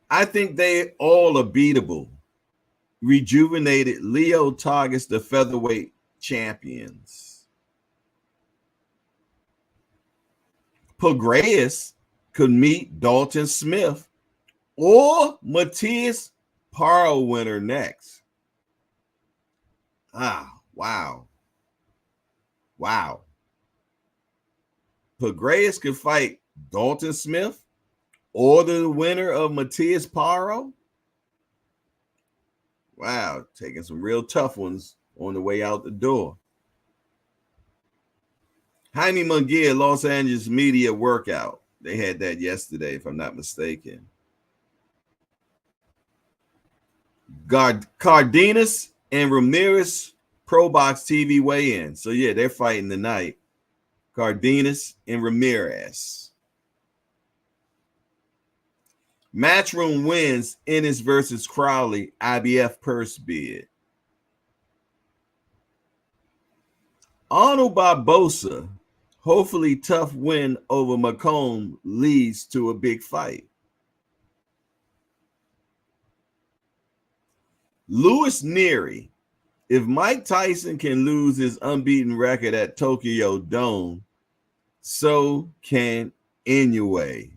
[SPEAKER 1] I think they all are beatable. Rejuvenated Leo targets the featherweight champions. Pagreus could meet Dalton Smith or Matias Parle winner next. Wow. Pagreas could fight Dalton Smith or the winner of Matias Paro. Wow, taking some real tough ones on the way out the door. Jaime Munguia, Los Angeles media workout. They had that yesterday, if I'm not mistaken. Cardenas and Ramirez Pro Box TV weigh-in. So, yeah, they're fighting tonight. Cardenas and Ramirez. Matchroom wins Ennis versus Crowley IBF purse bid. Arnold Barbosa, hopefully tough win over Macomb leads to a big fight. Louis Neary, if Mike Tyson can lose his unbeaten record at Tokyo Dome, so can Inoue.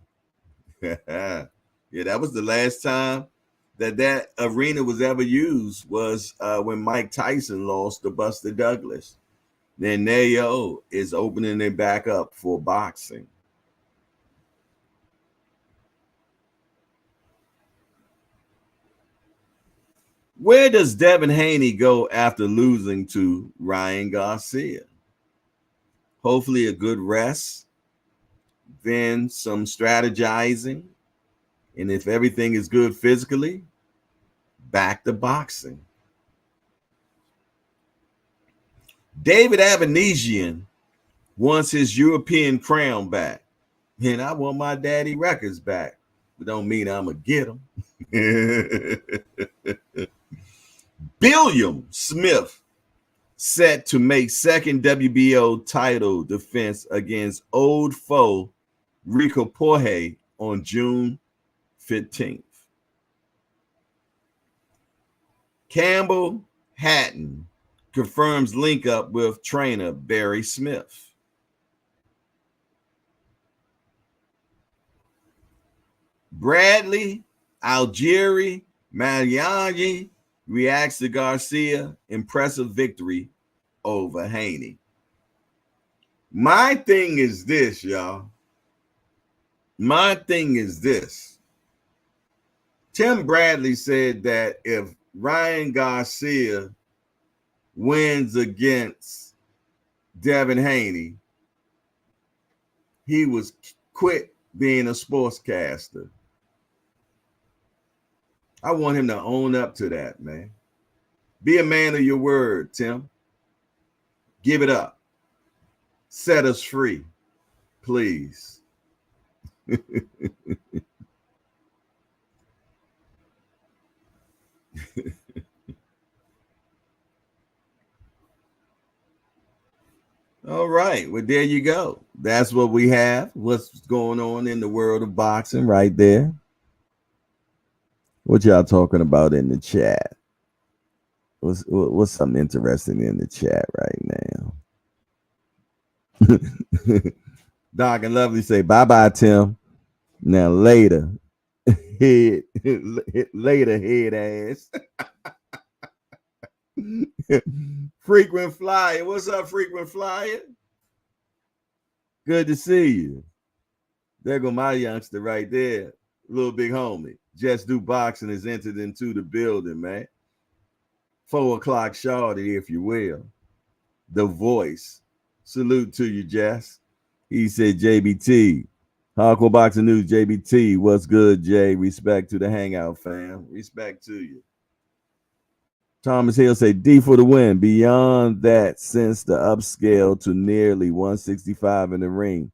[SPEAKER 1] Yeah, that was the last time that arena was ever used was when Mike Tyson lost to Buster Douglas. Then Nayo is opening it back up for boxing. Where does Devin Haney go after losing to Ryan Garcia? Hopefully a good rest, then some strategizing. And if everything is good physically, back to boxing. David Avanesian wants his European crown back. And I want my daddy records back. But don't mean I'm going to get them. Billiam Smith set to make second WBO title defense against old foe Rico Porhe on June 15th. Campbell Hatton confirms link up with trainer Barry Smith. Bradley Algieri Magliani reacts to Garcia impressive victory over Haney. My thing is this, y'all. My thing is this. Tim Bradley said that if Ryan Garcia wins against Devin Haney, he was quit being a sportscaster. I want him to own up to that, man. Be a man of your word, Tim. Give it up. Set us free, please. All right. Well, there you go. That's what we have. What's going on in the world of boxing right there. What y'all talking about in the chat? What's something interesting in the chat right now? Doc and Lovely say bye-bye, Tim. Now later. Later, head ass. Frequent Flyer. What's up, Frequent Flyer? Good to see you. There go my youngster right there. Little big homie. Just Do Boxing has entered into the building, man. 4 o'clock shorty, if you will. The voice. Salute to you, Jess. He said, JBT. Hardcore Boxing News, JBT. What's good, Jay? Respect to the hangout, fam. Respect to you. Thomas Hill say D for the win. Beyond that, since the upscale to nearly 165 in the ring.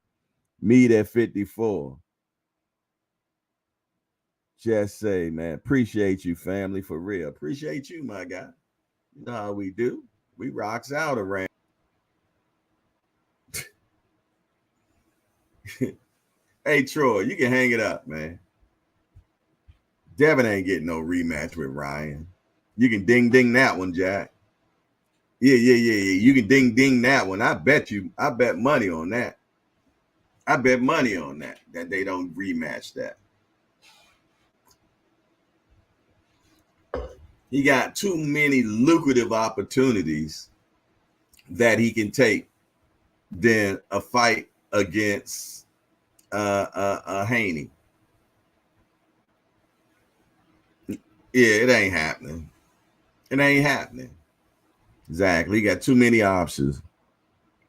[SPEAKER 1] Meet at 54. Just say, man, appreciate you, family, for real. Appreciate you, my guy. You know how we do. We rocks out around. Hey, Troy, you can hang it up, man. Devin ain't getting no rematch with Ryan. You can ding that one, Jack. Yeah. You can ding that one. I bet money on that. I bet money on that they don't rematch that. He got too many lucrative opportunities that he can take than a fight against Haney. Yeah, it ain't happening. It ain't happening. Exactly. He got too many options.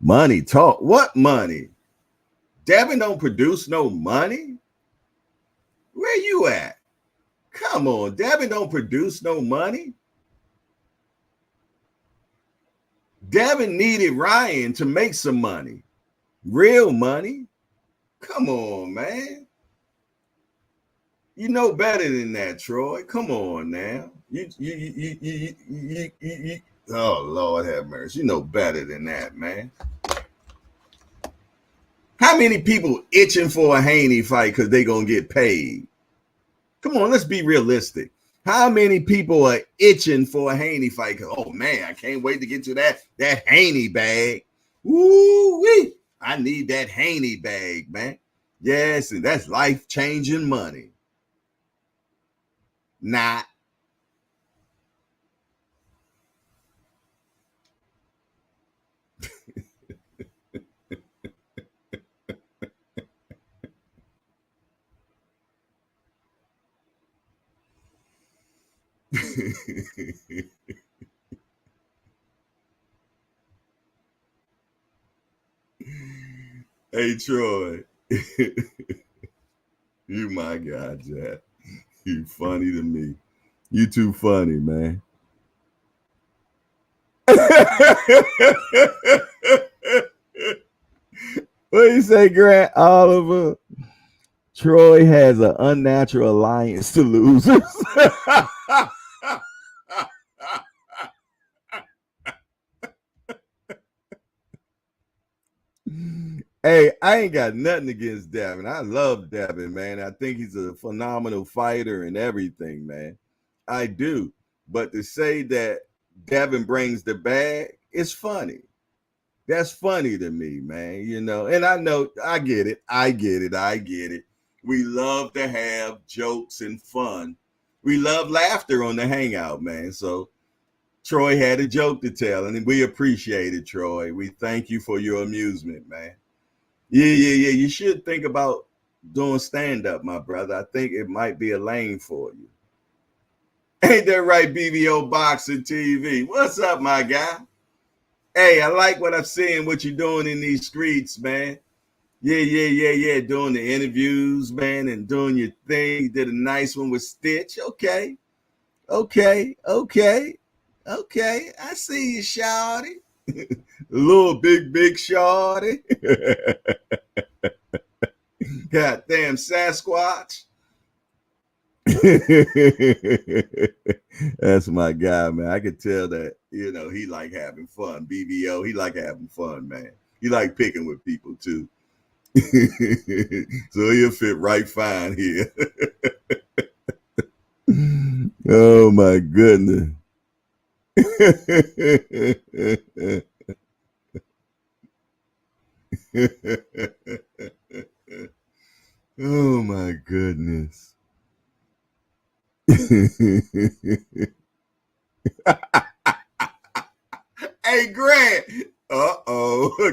[SPEAKER 1] Money talk. What money? Devin don't produce no money. Where you at? Come on, Devin don't produce no money. Devin needed Ryan to make some money, real money. Come on, man. You know better than that, Troy. Come on now. Oh Lord have mercy. You know better than that, man. How many people itching for a Haney fight because they gonna get paid? Come on, let's be realistic. How many people are itching for a Haney fight? Oh man, I can't wait to get to that Haney bag. Woo wee! I need that Haney bag, man. Yes, and that's life-changing money. Not. Hey Troy, you my guy, Jack. You funny to me. You too funny, man. What do you say, Grant Oliver? Troy has an unnatural alliance to losers. Hey, I ain't got nothing against Devin. I love Devin, man. I think he's a phenomenal fighter and everything, man. I do. But to say that Devin brings the bag, it's funny. That's funny to me, man. You know, and I know I get it. I get it. I get it. We love to have jokes and fun. We love laughter on the hangout, man. So Troy had a joke to tell, and we appreciate it, Troy. We thank you for your amusement, man. Yeah. You should think about doing stand-up, my brother. I think it might be a lane for you. Ain't that right, BBO Boxing TV? What's up, my guy? Hey, I like what I'm seeing, what you're doing in these streets, man. Yeah. Doing the interviews, man, and doing your thing. You did a nice one with Stitch. Okay. I see you, Shawty. Little big Shawty. Goddamn Sasquatch. That's my guy, man. I could tell that, you know, he like having fun. BBO, he like having fun, man. He like picking with people too. So he'll fit right fine here. Oh my goodness. Oh my goodness. Hey, Grant.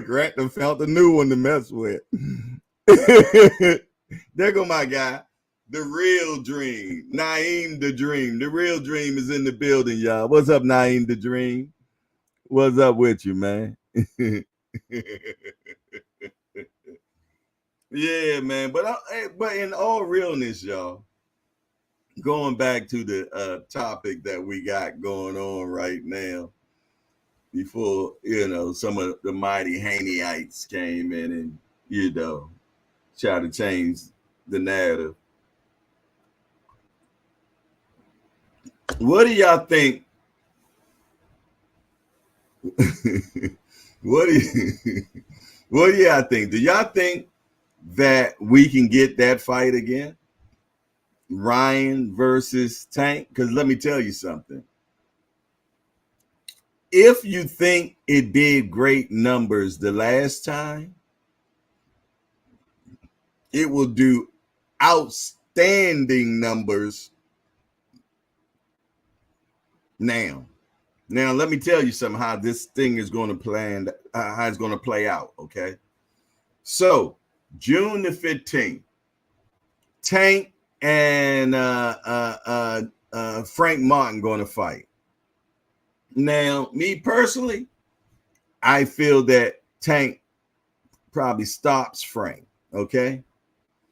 [SPEAKER 1] Grant done found a new one to mess with. There go my guy. The real dream. Naeem the Dream. The real dream is in the building, y'all. What's up, Naeem the Dream? What's up with you, man? Yeah, man. But in all realness, y'all, going back to the topic that we got going on right now, before some of the mighty Haneyeites came in and try to change the narrative. What do y'all think? what do you, what do y'all think? Do y'all think that we can get that fight again? Ryan versus Tank? Because let me tell you something. If you think it did great numbers the last time, it will do outstanding numbers Now, let me tell you something, how this thing is going to plan, how it's going to play out, okay? So, June the 15th, Tank and Frank Martin going to fight. Now, me personally, I feel that Tank probably stops Frank, okay?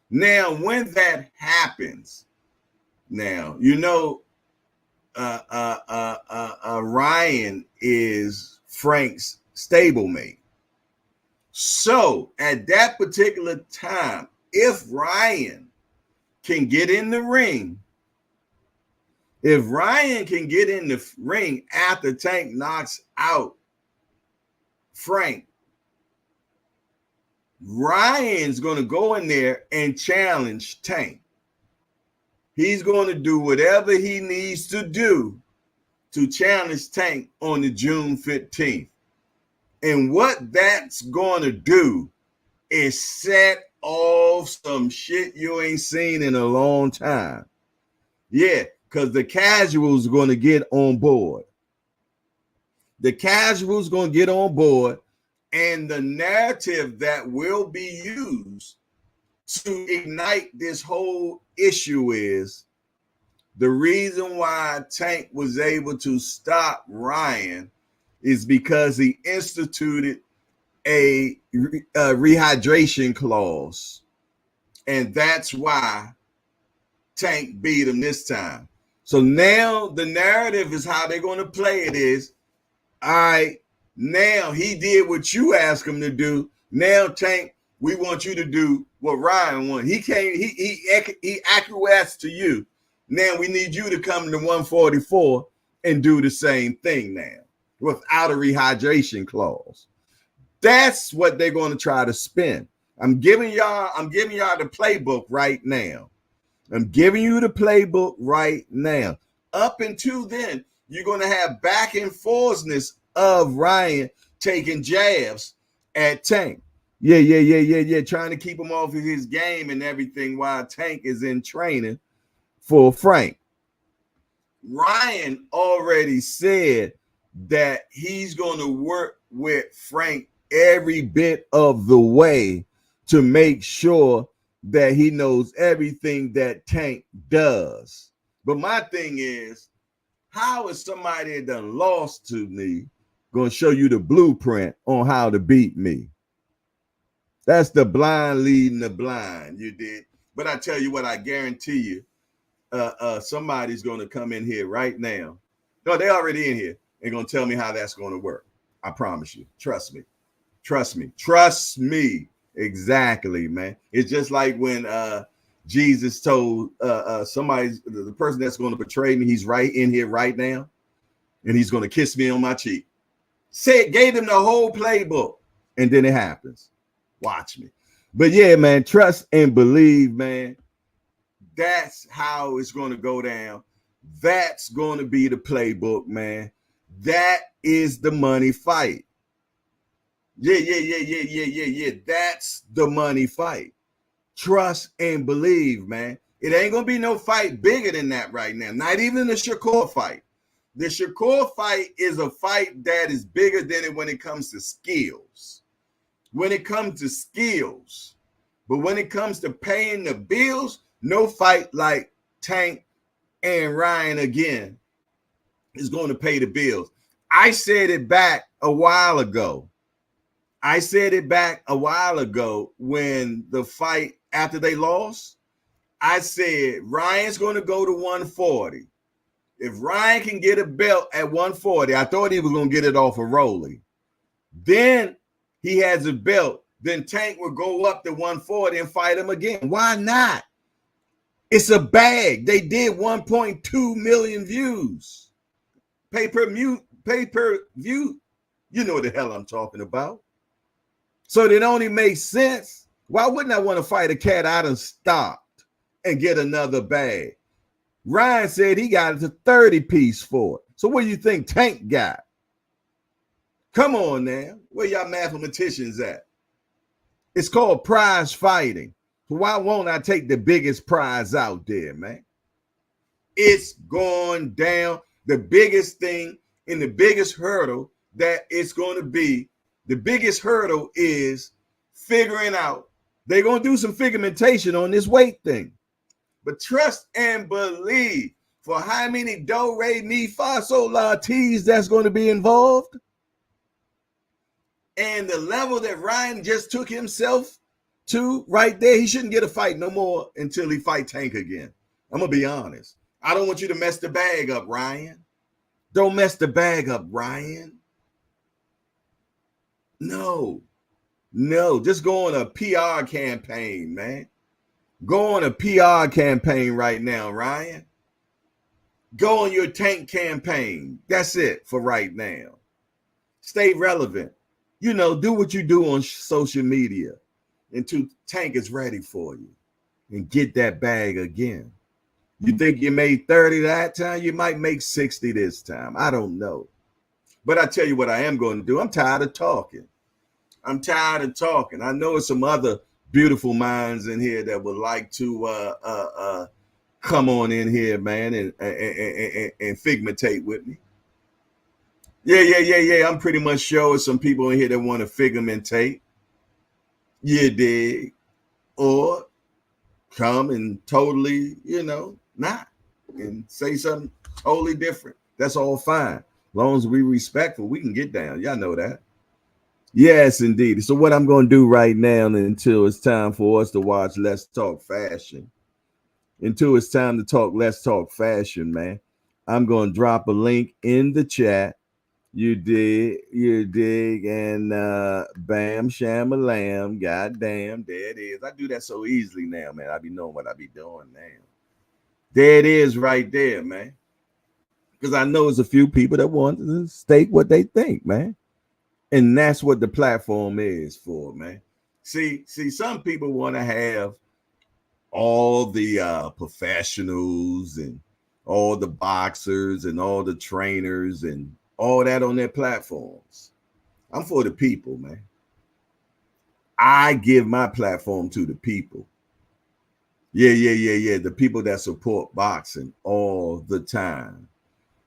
[SPEAKER 1] Now, when that happens, now, you know, Ryan is Frank's stablemate. So at that particular time, if Ryan can get in the ring, after Tank knocks out Frank, Ryan's going to go in there and challenge Tank. He's going to do whatever he needs to do to challenge Tank on the June 15th. And what that's going to do is set off some shit you ain't seen in a long time. Yeah, because the casuals are going to get on board. The casuals going to get on board, and the narrative that will be used to ignite this whole issue is the reason why Tank was able to stop Ryan is because he instituted a rehydration clause. And that's why Tank beat him this time. So now the narrative is how they're going to play it is, all right, now he did what you asked him to do. Now, Tank, we want you to do what Ryan wanted. He acquiesced to you. Now we need you to come to 144 and do the same thing now without a rehydration clause. That's what they're going to try to spin. I'm giving y'all the playbook right now. Up until then, you're going to have back and forthness of Ryan taking jabs at Tank. Yeah. Trying to keep him off of his game and everything while Tank is in training for Frank. Ryan already said that he's going to work with Frank every bit of the way to make sure that he knows everything that Tank does. But my thing is, how is somebody that done lost to me going to show you the blueprint on how to beat me? That's the blind leading the blind, you did. But I tell you what, I guarantee you, somebody's going to come in here right now. No, they're already in here and going to tell me how that's going to work. I promise you. Trust me. Exactly, man. It's just like when Jesus told the person that's going to betray me, he's right in here right now, and he's going to kiss me on my cheek. Gave him the whole playbook, and then it happens. Watch me. But yeah, man, trust and believe, man. That's how it's going to go down. That's going to be the playbook, man. That is the money fight. Yeah. That's the money fight. Trust and believe, man. It ain't going to be no fight bigger than that right now. Not even the Shakur fight. The Shakur fight is a fight that is bigger than it when it comes to skills. But when it comes to paying the bills, no fight like Tank and Ryan again is going to pay the bills. I said it back a while ago. When the fight after they lost. I said Ryan's going to go to 140. If Ryan can get a belt at 140, I thought he was going to get it off of Rolly. Then he has a belt. Then Tank will go up to 140 and fight him again. Why not? It's a bag. They did 1.2 million views. Pay-per-view. You know what the hell I'm talking about. So it only makes sense. Why wouldn't I want to fight a cat I done stopped and get another bag? Ryan said he got it to 30-piece for it. So what do you think Tank got? Come on now. Where y'all mathematicians at? It's called prize fighting. So why won't I take the biggest prize out there, man? It's going down. The biggest thing and the biggest hurdle that it's going to be, the biggest hurdle is figuring out. They're going to do some figumentation on this weight thing. But trust and believe for how many do, re, mi, fa, sol, la, te's that's going to be involved. And the level that Ryan just took himself to right there, he shouldn't get a fight no more until he fight Tank again. I'm going to be honest. I don't want you to mess the bag up, Ryan. Don't mess the bag up, Ryan. No. Just go on a PR campaign, man. Go on a PR campaign right now, Ryan. Go on your Tank campaign. That's it for right now. Stay relevant. Do what you do on social media until Tank is ready for you and get that bag again. You think you made 30 that time? You might make 60 this time. I don't know. But I tell you what I am going to do. I'm tired of talking. I know there's some other beautiful minds in here that would like to come on in here, man, and figmentate with me. Yeah. I'm pretty much sure some people in here that want to figmentate. You dig? Or come and totally, not and say something totally different. That's all fine. As long as we respectful, we can get down. Y'all know that. Yes, indeed. So what I'm going to do right now until it's time for us to watch Let's Talk Fashion, until it's time to talk Let's Talk Fashion, man, I'm going to drop a link in the chat. You dig, and bam, sham-a-lam, goddamn, there it is. I do that so easily now, man. I be knowing what I be doing now. There it is right there, man. Because I know there's a few people that want to state what they think, man. And that's what the platform is for, man. See, some people want to have all the professionals and all the boxers and all the trainers and all that on their platforms. I'm for the people, man. I give my platform to the people. Yeah. The people that support boxing all the time.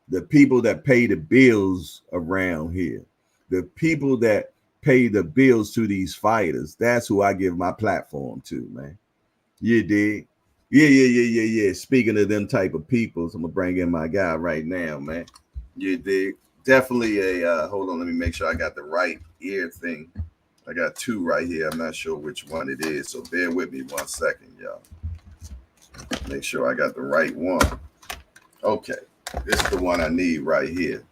[SPEAKER 1] The people that pay the bills around here. The people that pay the bills to these fighters. That's who I give my platform to, man. You dig? Yeah. Speaking of them type of people, so I'm gonna bring in my guy right now, man. You dig? Definitely hold on, let me make sure I got the right ear thing. I got two right here. I'm not sure which one it is, so bear with me 1 second, y'all. Make sure I got the right one. Okay, this is the one I need right here.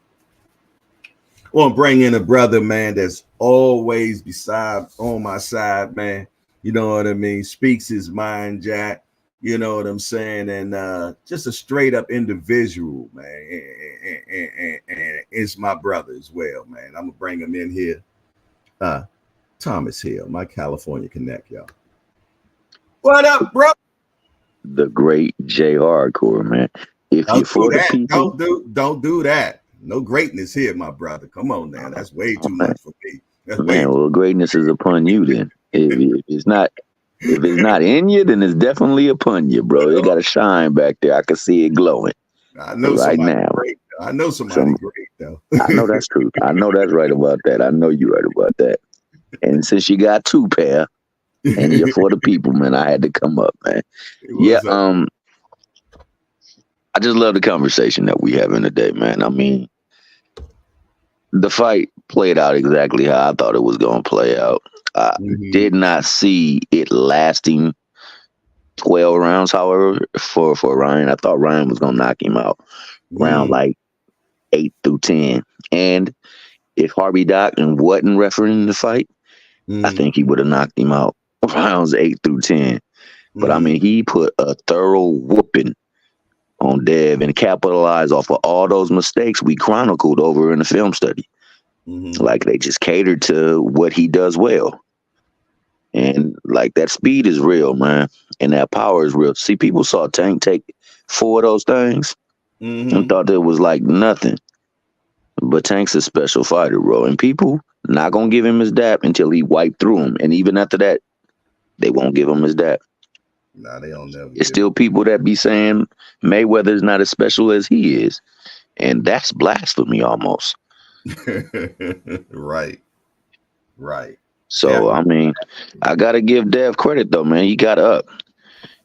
[SPEAKER 1] I want to bring in a brother, man, that's always on my side, man. You know what I mean? Speaks his mind, Jack. You know what I'm saying? And just a straight up individual, man. And it's my brother as well, man. I'm going to bring him in here. Thomas Hill, my California Connect, y'all. What up, bro?
[SPEAKER 2] The great J.R. Core, man. If you're for the people.
[SPEAKER 1] Don't do that. No greatness here, my brother. Come on now. That's way too much for me.
[SPEAKER 2] Well, greatness is upon you then. If it's not in you, then it's definitely upon you, bro. It got to shine back there. I can see it glowing.
[SPEAKER 1] I know right now. Great, though. I know somebody great, though.
[SPEAKER 2] I know that's true. I know that's right about that. I know you're right about that. And since you got two pair, and you're for the people, man, I had to come up, man. Yeah, I just love the conversation that we having today, man. I mean, the fight played out exactly how I thought it was going to play out. I did not see it lasting 12 rounds, however, for Ryan. I thought Ryan was going to knock him out round like 8 through 10. And if Harvey Dock wasn't refereeing the fight, I think he would have knocked him out rounds 8 through 10. But I mean, he put a thorough whooping on Dev and capitalized off of all those mistakes we chronicled over in the film study. Like they just catered to what he does well. And like that speed is real, man. And that power is real. See, people saw Tank take 4 of those things and thought it was like nothing. But Tank's a special fighter, bro. And people not going to give him his dap until he wiped through him. And even after that, they won't give him his dap.
[SPEAKER 1] Nah, they don't never.
[SPEAKER 2] It's still people that be saying Mayweather's not as special as he is. and that's blasphemy almost.
[SPEAKER 1] Right.
[SPEAKER 2] So, I mean, I got to give Dev credit, though, man. He got up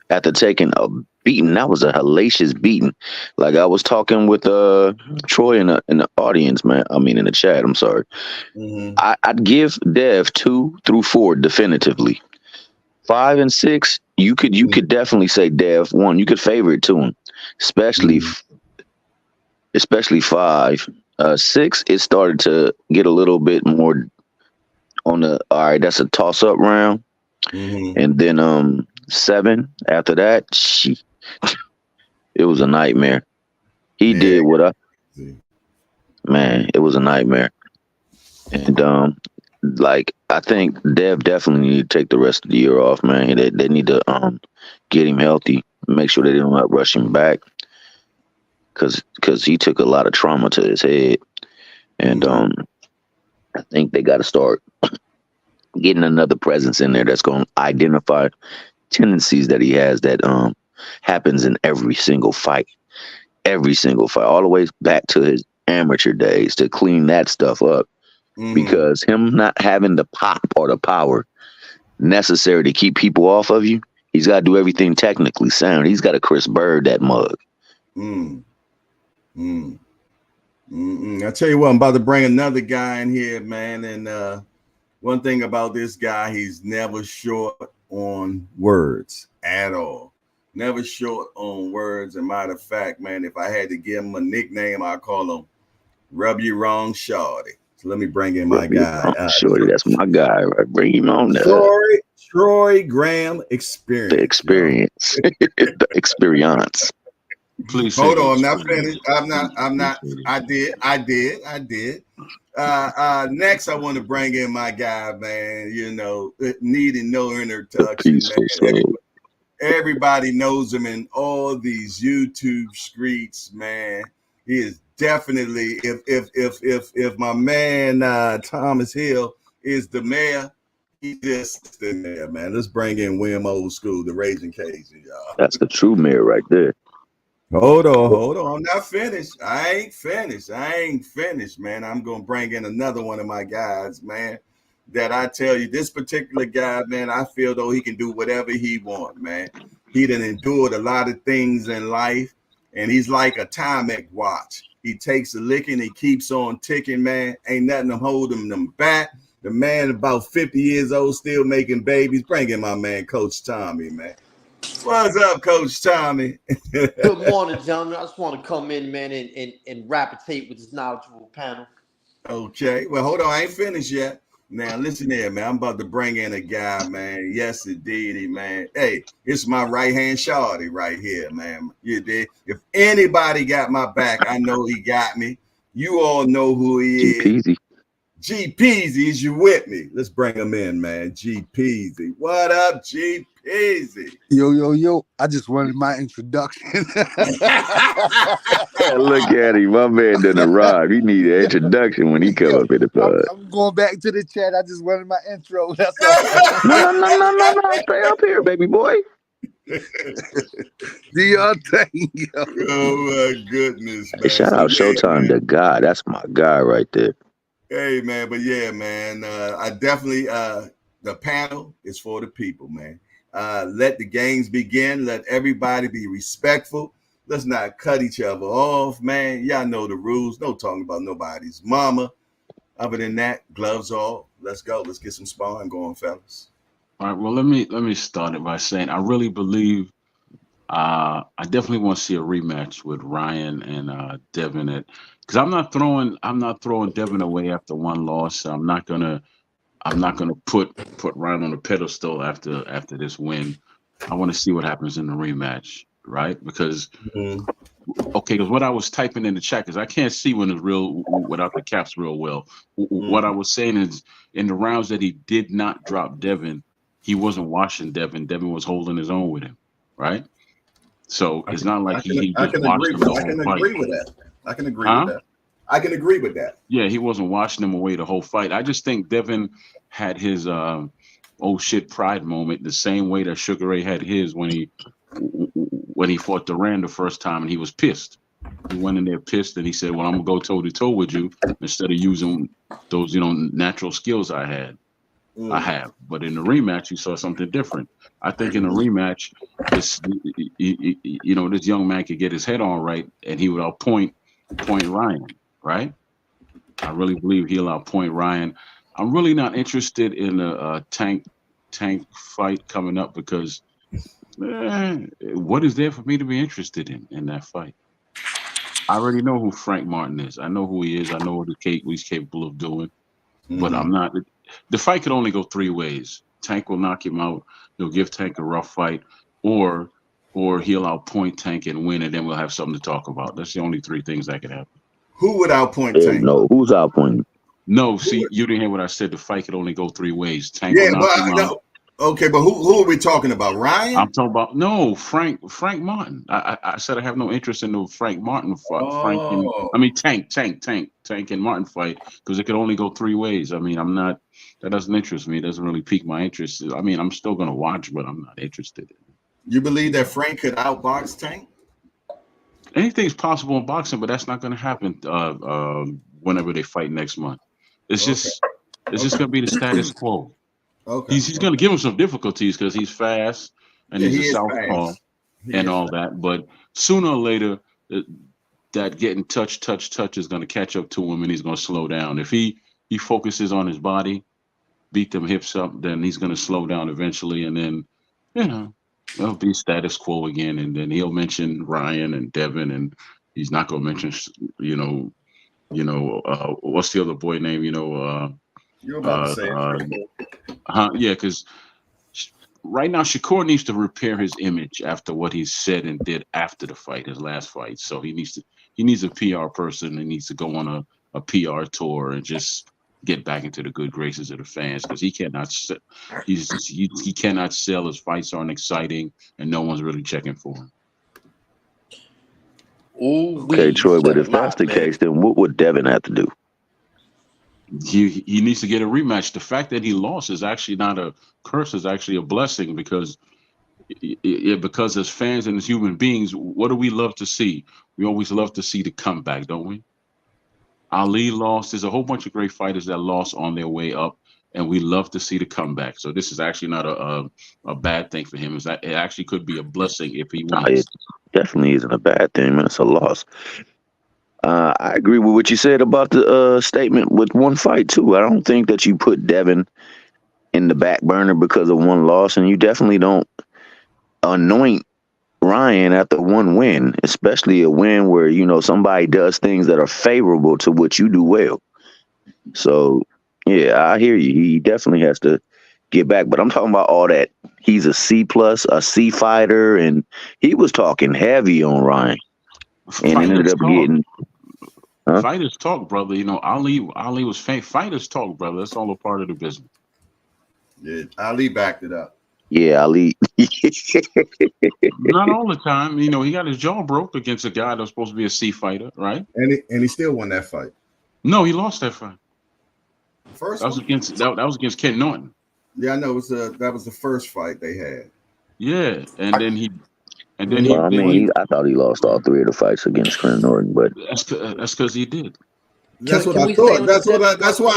[SPEAKER 2] after taking a beating. That was a hellacious beating. Like, I was talking with Troy in the audience, man. I mean, in the chat. I'm sorry. I'd give Dev 2 through 4 definitively. 5 and 6, you could definitely say Dev 1. You could favor it to him, especially 5. 6, it started to get a little bit more on the, all right, that's a toss-up round. And then 7, after that, it was a nightmare. He did what man, it was a nightmare. And like, I think Dev definitely need to take the rest of the year off, man. They need to get him healthy, make sure they don't rush him back, because he took a lot of trauma to his head. And I think they got to start getting another presence in there that's going to identify tendencies that he has that happens in every single fight, all the way back to his amateur days, to clean that stuff up. Because him not having the pop or the power necessary to keep people off of you, he's got to do everything technically sound. He's got to Chris Bird that mug.
[SPEAKER 1] I tell you what, I'm about to bring another guy in here, man. And one thing about this guy, he's never short on words at all. Never short on words. And matter of fact, man, if I had to give him a nickname, I'd call him Rub You Wrong Shorty. So let me bring in my guy.
[SPEAKER 2] Shorty, that's my guy. Right? Bring him on there.
[SPEAKER 1] Troy Graham Experience.
[SPEAKER 2] The experience. The experience.
[SPEAKER 1] Please hold on, I'm not finished. I'm not. I did. Next, I want to bring in my guy, man. You know, needing no introduction, man. Everybody knows him in all these YouTube streets, man. He is definitely, if my man Thomas Hill is the mayor, he's just the mayor, man. Let's bring in William Old School, the Raging Cajun, y'all.
[SPEAKER 2] That's the true mayor right there.
[SPEAKER 1] Hold on. I'm not finished. I ain't finished, man. I'm going to bring in another one of my guys, man, that I tell you, this particular guy, man, I feel though he can do whatever he wants, man. He done endured a lot of things in life, and he's like a Timex watch. He takes a licking, he keeps on ticking, man. Ain't nothing to hold him back. The man about 50 years old, still making babies. Bring in my man, Coach Tommy, man. What's up, Coach Tommy?
[SPEAKER 3] Good morning, gentlemen. I just want to come in, man, and rapidate with this knowledgeable panel.
[SPEAKER 1] Okay. Well, hold on. I ain't finished yet. Now, listen here, man. I'm about to bring in a guy, man. Yes, indeed, man. Hey, it's my right-hand shorty right here, man. You did. If anybody got my back, I know he got me. You all know who he is. G Peasy, is you with me? Let's bring him in, man. G Peasy. What up, G Peasy?
[SPEAKER 4] Yo. I just wanted my introduction.
[SPEAKER 2] Look at him. My man done arrived. He need an introduction when he come up in the pod.
[SPEAKER 4] I'm going back to the chat. I just wanted my intro. That's all.
[SPEAKER 2] No. Stay up here, baby boy.
[SPEAKER 4] Do your thing, yo.
[SPEAKER 1] Oh, my goodness, man.
[SPEAKER 2] Hey, shout out Showtime to God. That's my guy right there.
[SPEAKER 1] Hey, man, but yeah, man, I definitely, the panel is for the people, man. Let the games begin. Let everybody be respectful. Let's not cut each other off, man. Y'all know the rules. No talking about nobody's mama. Other than that, gloves off. Let's go. Let's get some sparring going, fellas.
[SPEAKER 5] All right, well, let me start it by saying I really believe I definitely want to see a rematch with Ryan and Devin because I'm not throwing Devin away after one loss. I'm not gonna put Ryan on a pedestal after this win. I want to see what happens in the rematch, right? Because because what I was typing in the chat, because I can't see when it's real without the caps real well. What I was saying is in the rounds that he did not drop Devin, he wasn't watching Devin. Devin was holding his own with him, right? So it's not like he just watched him the whole fight.
[SPEAKER 1] I can agree with that. I can agree with that.
[SPEAKER 5] Yeah, he wasn't washing him away the whole fight. I just think Devin had his oh shit pride moment the same way that Sugar Ray had his when he fought Duran the first time and he was pissed. He went in there pissed, and he said, "Well, I'm gonna go toe to toe with you instead of using those, natural skills I had." I have, but in the rematch, you saw something different. I think in the rematch, this this young man could get his head on right, and he would outpoint Ryan. Right? I really believe he'll outpoint Ryan. I'm really not interested in a tank fight coming up because what is there for me to be interested in that fight? I already know who Frank Martin is. I know who he is. I know what he's capable of doing. But I'm not. The fight could only go three ways. Tank will knock him out. He'll give Tank a rough fight, or he'll outpoint Tank and win, and then we'll have something to talk about. That's the only three things that could happen.
[SPEAKER 1] Who would outpoint Tank?
[SPEAKER 2] No, who's outpointing?
[SPEAKER 5] No, see, you didn't hear what I said. The fight could only go three ways. Tank will knock him out.
[SPEAKER 1] Okay, but who are we talking about? Ryan?
[SPEAKER 5] I'm talking about Frank Martin. I said I have no interest in the Frank Martin fight. Tank and Martin fight because it could only go three ways. I mean, I'm not. That doesn't interest me. It doesn't really pique my interest. I mean, I'm still gonna watch, but I'm not interested.
[SPEAKER 1] You believe that Frank could outbox Tank?
[SPEAKER 5] Anything's possible in boxing, but that's not gonna happen. Whenever they fight next month, it's just gonna be the status quo.
[SPEAKER 1] Okay.
[SPEAKER 5] He's going to give him some difficulties because he's fast and he's a southpaw and all that. But sooner or later, that getting touch is going to catch up to him, and he's going to slow down. If he focuses on his body, beat them hips up, then he's going to slow down eventually, and then it'll be status quo again. And then he'll mention Ryan and Devin, and he's not going to mention what's the other boy name?
[SPEAKER 1] You're about to say it.
[SPEAKER 5] Yeah, because right now Shakur needs to repair his image after what he said and did after the fight, his last fight. So he needs a PR person and needs to go on a PR tour and just get back into the good graces of the fans because he cannot sell. His fights aren't exciting and no one's really checking for him.
[SPEAKER 2] Okay, Troy, but if that's the case, then what would Devin have to do?
[SPEAKER 5] He needs to get a rematch. The fact that he lost is actually not a curse; it's actually a blessing because as fans and as human beings, what do we love to see? We always love to see the comeback, don't we? Ali lost. There's a whole bunch of great fighters that lost on their way up, and we love to see the comeback. So this is actually not a bad thing for him. It actually could be a blessing if he wins.
[SPEAKER 2] It definitely isn't a bad thing, man. It's a loss. I agree with what you said about the statement with one fight, too. I don't think that you put Devin in the back burner because of one loss, and you definitely don't anoint Ryan after one win, especially a win where, somebody does things that are favorable to what you do well. So, yeah, I hear you. He definitely has to get back, but I'm talking about all that. He's a C+, a C fighter, and he was talking heavy on Ryan. And ended up getting...
[SPEAKER 5] Fighters talk, brother. Ali was fighters talk, brother. That's all a part of the business.
[SPEAKER 1] Yeah, Ali backed it up.
[SPEAKER 2] Yeah, Ali.
[SPEAKER 5] Not all the time. He got his jaw broke against a guy that was supposed to be a C fighter, right?
[SPEAKER 1] And he still won that fight.
[SPEAKER 5] No, he lost that fight.
[SPEAKER 1] First
[SPEAKER 5] that was against Ken Norton.
[SPEAKER 1] Yeah, I know. That was the first fight they had.
[SPEAKER 5] Yeah, I
[SPEAKER 2] thought he lost all three of the fights against Ken Norton, but
[SPEAKER 5] that's because he did.
[SPEAKER 1] That's what I thought. That's why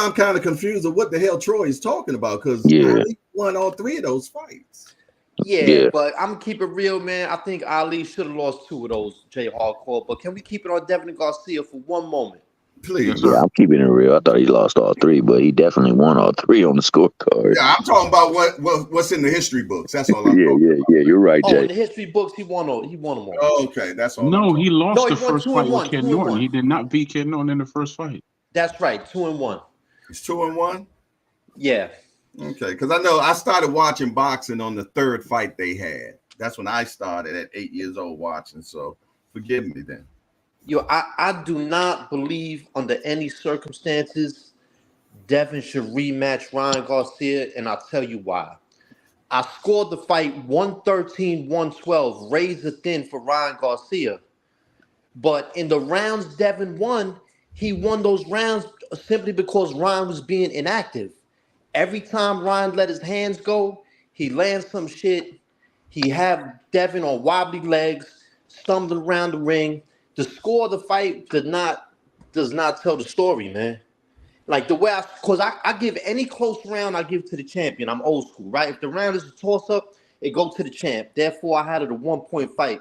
[SPEAKER 1] I'm kind of confused of what the hell Troy is talking about because Ali won all three of those fights.
[SPEAKER 3] Yeah, but I'm gonna keep it real, man. I think Ali should have lost two of those, Jay Hardcore. But can we keep it on Devin Garcia for one moment?
[SPEAKER 1] Please.
[SPEAKER 2] Yeah, I'm keeping it real. I thought he lost all three, but he definitely won all three on the scorecard.
[SPEAKER 1] Yeah, I'm talking about what's in the history books. That's all I'm talking about.
[SPEAKER 2] Yeah, you're right, Jay.
[SPEAKER 3] In the history books, he won them all.
[SPEAKER 1] Oh, okay, that's all.
[SPEAKER 5] No, he lost the first fight with Ken Norton. He did not beat Ken Norton in the first fight.
[SPEAKER 3] That's right, 2-1.
[SPEAKER 1] It's 2-1?
[SPEAKER 3] Yeah.
[SPEAKER 1] Okay, because I know I started watching boxing on the third fight they had. That's when I started at 8 years old watching, so forgive me then.
[SPEAKER 3] I do not believe under any circumstances Devin should rematch Ryan Garcia, and I'll tell you why. I scored the fight 113-112, razor thin for Ryan Garcia. But in the rounds Devin won, he won those rounds simply because Ryan was being inactive. Every time Ryan let his hands go, he lands some shit. He have Devin on wobbly legs. stumbling around the ring. The score of the fight does not tell the story, man. Like the way because I give any close round I give to the champion. I'm old school, right? If the round is a toss up, it goes to the champ. Therefore, I had it a 1-point fight.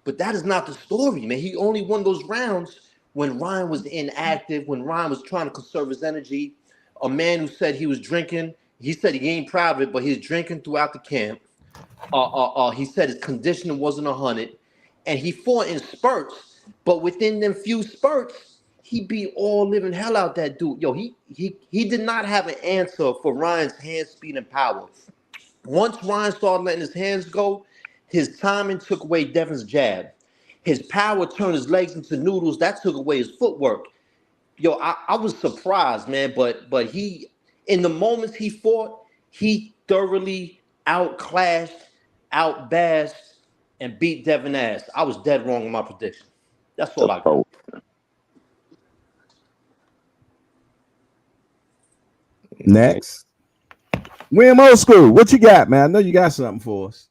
[SPEAKER 3] But that is not the story, man. He only won those rounds when Ryan was inactive, when Ryan was trying to conserve his energy. A man who said he was drinking. He said he ain't proud of it, but he's drinking throughout the camp. He said his conditioning wasn't 100, and he fought in spurts. But within them few spurts, he beat all living hell out that dude. Yo, he did not have an answer for Ryan's hand speed and power. Once Ryan started letting his hands go, his timing took away Devin's jab. His power turned his legs into noodles. That took away his footwork. Yo, I was surprised, man. But he, in the moments he fought, he thoroughly outclassed, outbassed, and beat Devin ass. I was dead wrong in my prediction. That's all I got.
[SPEAKER 1] Next. William Old School, what you got, man? I know you got something for us.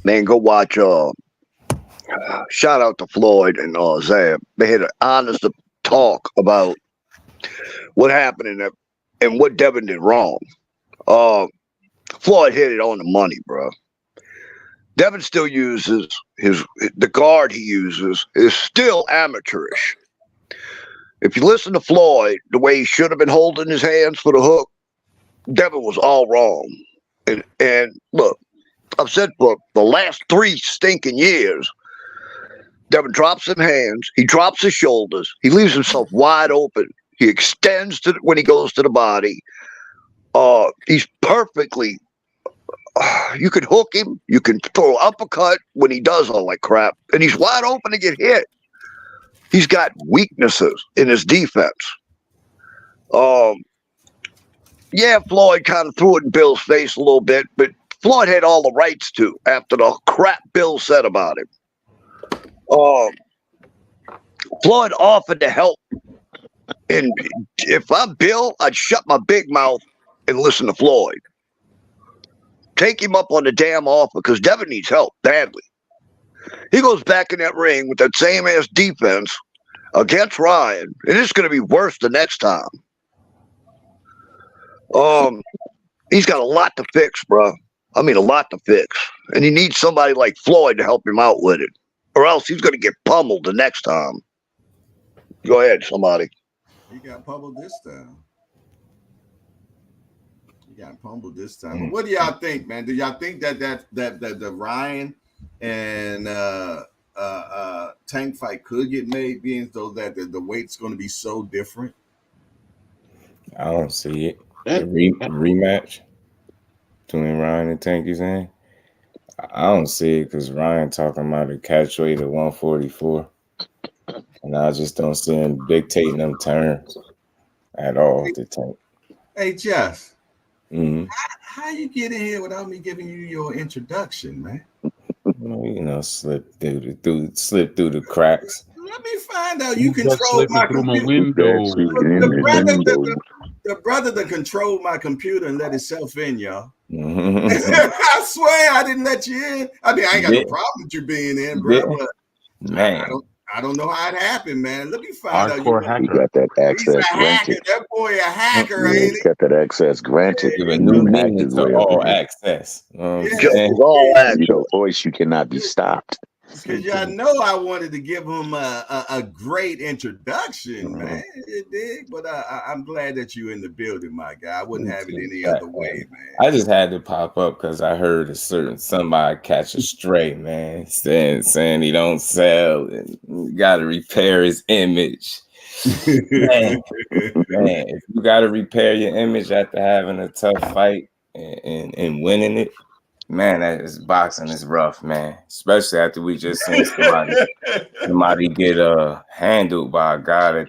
[SPEAKER 6] Man, go watch shout out to Floyd and Zab. They had an honest talk about what happened in that and what Devin did wrong. Floyd hit it on the money, bro. Devin still uses the guard he uses is still amateurish. If you listen to Floyd, the way he should have been holding his hands for the hook, Devin was all wrong. And look, I've said for the last 3 stinking years, Devin drops his hands, he drops his shoulders, he leaves himself wide open. He extends when he goes to the body. He's perfectly. You can hook him. You can throw an uppercut when he does all that crap, and he's wide open to get hit. He's got weaknesses in his defense. Yeah, Floyd kind of threw it in Bill's face a little bit, but Floyd had all the rights to after the crap Bill said about him. Floyd offered to help. And if I'm Bill, I'd shut my big mouth and listen to Floyd. Take him up on the damn offer because Devin needs help badly. He goes back in that ring with that same ass defense against Ryan, and it's going to be worse the next time. He's got a lot to fix, bro. I mean, a lot to fix. And he needs somebody like Floyd to help him out with it, or else he's going to get pummeled the next time. Go ahead, somebody.
[SPEAKER 1] He got pummeled this time. But what do y'all think, man? Do y'all think that the Ryan and Tank fight could get made, being so that the weight's going to be so different?
[SPEAKER 7] I don't see it. A rematch between Ryan and Tank, you saying? I don't see it because Ryan talking about a catch weight of 144. And I just don't see him dictating them terms at all to Tank.
[SPEAKER 1] Hey, Jeff.
[SPEAKER 7] Mm-hmm.
[SPEAKER 1] How you get in here without me giving you your introduction, man?
[SPEAKER 7] Slip through the cracks.
[SPEAKER 1] Let me find out. You control my
[SPEAKER 5] window.
[SPEAKER 1] The brother that controlled my computer and let himself in, y'all. I swear I didn't let you in. I mean, I ain't got no problem with you being in, bro. But
[SPEAKER 7] man,
[SPEAKER 1] I don't know how it happened, man. Let me find out.
[SPEAKER 2] He got that access granted.
[SPEAKER 1] That boy a hacker, ain't he?
[SPEAKER 2] Got that access granted.
[SPEAKER 7] Give a new meaning to all access.
[SPEAKER 2] All access. Your voice, you cannot be stopped.
[SPEAKER 1] Because y'all know I wanted to give him a great introduction, man. You dig? But I'm glad that you in the building, my guy. I wouldn't have it any other way, man.
[SPEAKER 7] I just had to pop up because I heard somebody catch a stray, man, saying he don't sell and you got to repair his image. man, if you got to repair your image after having a tough fight and winning it, man, that is boxing is rough, man. Especially after we just seen somebody get handled by a guy that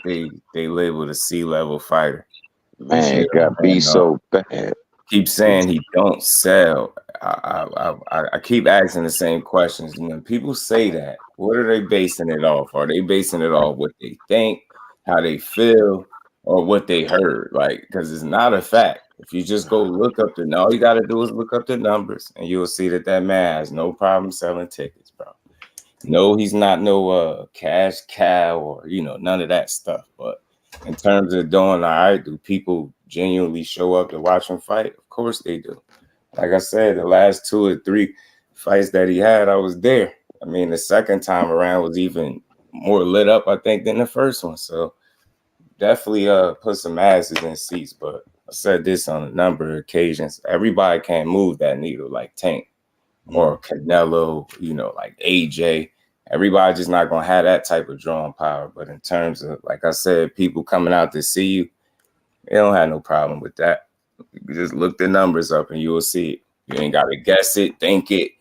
[SPEAKER 7] they labeled a C-level fighter.
[SPEAKER 2] Man, it got beat so bad.
[SPEAKER 7] Keep saying he don't sell. I keep asking the same questions. When people say that, what are they basing it off? Are they basing it off what they think, how they feel, or what they heard? Like, because it's not a fact. If you just go look up all you got to do is look up the numbers, and you'll see that man has no problem selling tickets, bro. No, he's not no cash cow or none of that stuff. But in terms of doing all right, do people genuinely show up to watch him fight? Of course they do. Like I said, the last 2 or 3 fights that he had, I was there. I mean, the second time around was even more lit up, I think, than the first one. So definitely put some asses in seats. But I said this on a number of occasions. Everybody can't move that needle like Tank or Canelo, like AJ. Everybody just not gonna have that type of drawing power. But in terms of, like I said, people coming out to see you, they don't have no problem with that. You just look the numbers up and you will see it. You ain't gotta guess it, think it,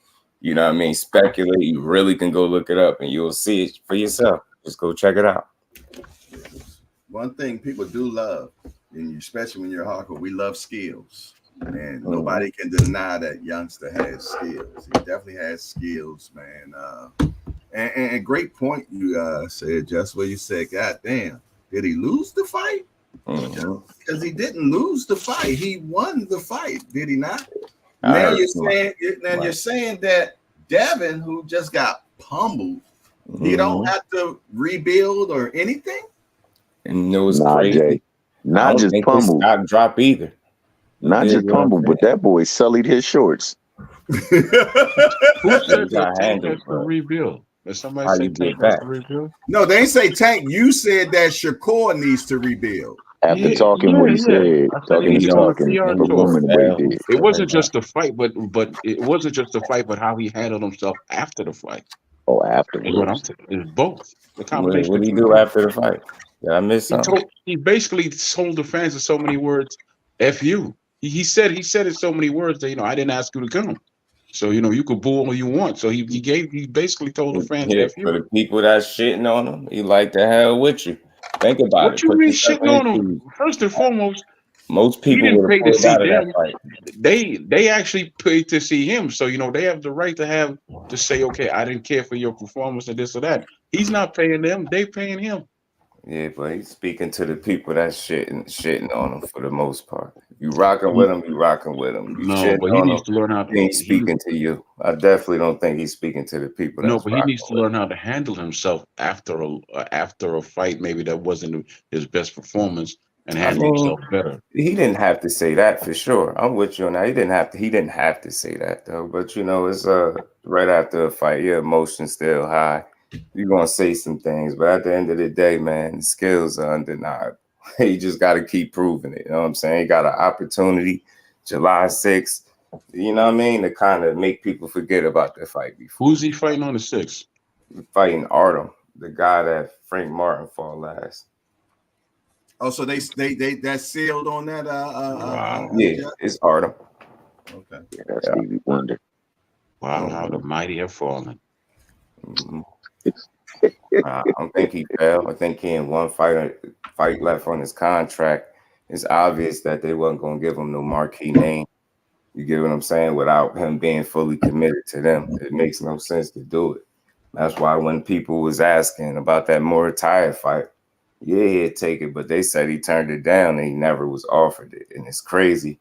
[SPEAKER 7] speculate. You really can go look it up and you'll see it for yourself. Just go check it out.
[SPEAKER 1] One thing people do love, and especially when you're hardcore, we love skills. And nobody can deny that youngster has skills. He definitely has skills, man. And great point you said, just where you said, God damn, did he lose the fight? Because he didn't lose the fight. He won the fight, did he not? Now you're saying that Devin, who just got pummeled, he don't have to rebuild or anything?
[SPEAKER 2] And it was crazy. Jay.
[SPEAKER 7] Not just pummeled. Stock drop either.
[SPEAKER 2] Not just pummeled, but that boy sullied his shorts.
[SPEAKER 5] Who said that Tank has to rebuild? Did somebody say Tank has to rebuild?
[SPEAKER 1] No, they ain't say Tank. You said that Shakur needs to rebuild.
[SPEAKER 2] After talking what he said,
[SPEAKER 5] it wasn't just the fight, but it wasn't just the fight, but how he handled himself after the fight.
[SPEAKER 2] Oh, afterwards.
[SPEAKER 5] What I'm saying is both. The combination.
[SPEAKER 7] What did he do after the fight? Did I miss something?
[SPEAKER 5] He basically told the fans in so many words, "F you." He said in so many words that I didn't ask you to come. So you could boo all you want. So he basically told the fans, "F you."
[SPEAKER 7] For the people that's shitting on him, he like the hell with you. Think about
[SPEAKER 5] what you mean shitting on him? First and foremost,
[SPEAKER 7] most people
[SPEAKER 5] didn't pay to see them.
[SPEAKER 7] Fight.
[SPEAKER 5] They actually paid to see him. So they have the right to say, okay, I didn't care for your performance and this or that. He's not paying them; they paying him.
[SPEAKER 7] Yeah, but he's speaking to the people that's shitting on him for the most part. You rocking with him, you rocking with him.
[SPEAKER 5] No, but he needs to learn how to.
[SPEAKER 7] He's speaking to you. I definitely don't think he's speaking to the people.
[SPEAKER 5] No, but he needs to learn how to handle himself after a fight. Maybe that wasn't his best performance, and handle himself better.
[SPEAKER 7] He didn't have to say that for sure. I'm with you on that. He didn't have to say that though. But it's right after a fight, your emotions still high. You're gonna say some things, but at the end of the day, man, the skills are undeniable. You just got to keep proving it. You know what I'm saying? You got an opportunity, July 6th. You know what I mean? To kind of make people forget about that fight before.
[SPEAKER 5] Who's he fighting on the 6th?
[SPEAKER 7] Fighting Artem, the guy that Frank Martin fought last.
[SPEAKER 1] Oh, so they that's sealed on that.
[SPEAKER 5] Wow.
[SPEAKER 7] Yeah, it's Artem.
[SPEAKER 1] Okay.
[SPEAKER 2] Yeah, that's Stevie Wonder.
[SPEAKER 5] Wow, how the mighty have fallen.
[SPEAKER 7] Mm-hmm. I don't think he fell. I think he in one fight left on his contract. It's obvious that they wasn't going to give him no marquee name. You get what I'm saying? Without him being fully committed to them, it makes no sense to do it. That's why when people was asking about that Muay fight, yeah, he'd take it, but they said he turned it down and he never was offered it. And it's crazy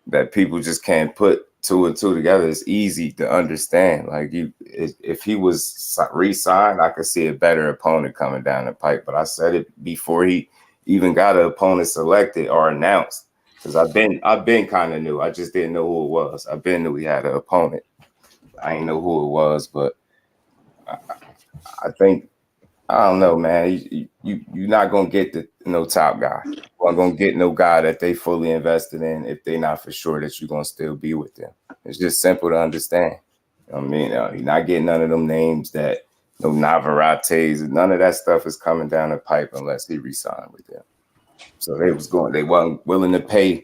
[SPEAKER 7] that people just can't put 2 and 2 together. It's easy to understand. Like if he was re-signed, I could see a better opponent coming down the pipe. But I said it before he even got an opponent selected or announced, because I've been kind of new. I just didn't know who it was. I've been knew he had an opponent. I didn't know who it was, but I think, I don't know, man. You're not gonna get no top guy. You're not gonna get no guy that they fully invested in if they're not for sure that you're gonna still be with them. It's just simple to understand. I mean, you're not getting none of them names that no Navarates, none of that stuff is coming down the pipe unless he re-signed with them. So they wasn't willing to pay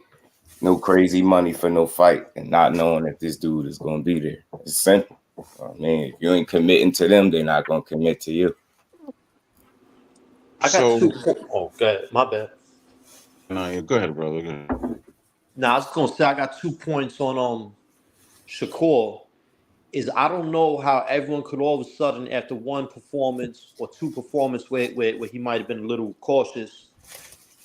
[SPEAKER 7] no crazy money for no fight and not knowing if this dude is gonna be there. It's simple. I mean, if you ain't committing to them, they're not gonna commit to you.
[SPEAKER 3] I got 2 points. Oh, go ahead. My bad.
[SPEAKER 5] No, go ahead, brother. Go ahead.
[SPEAKER 3] Now, I was going to say I got 2 points on Shakur. Is I don't know how everyone could all of a sudden, after 1 performance or 2 performances where he might have been a little cautious,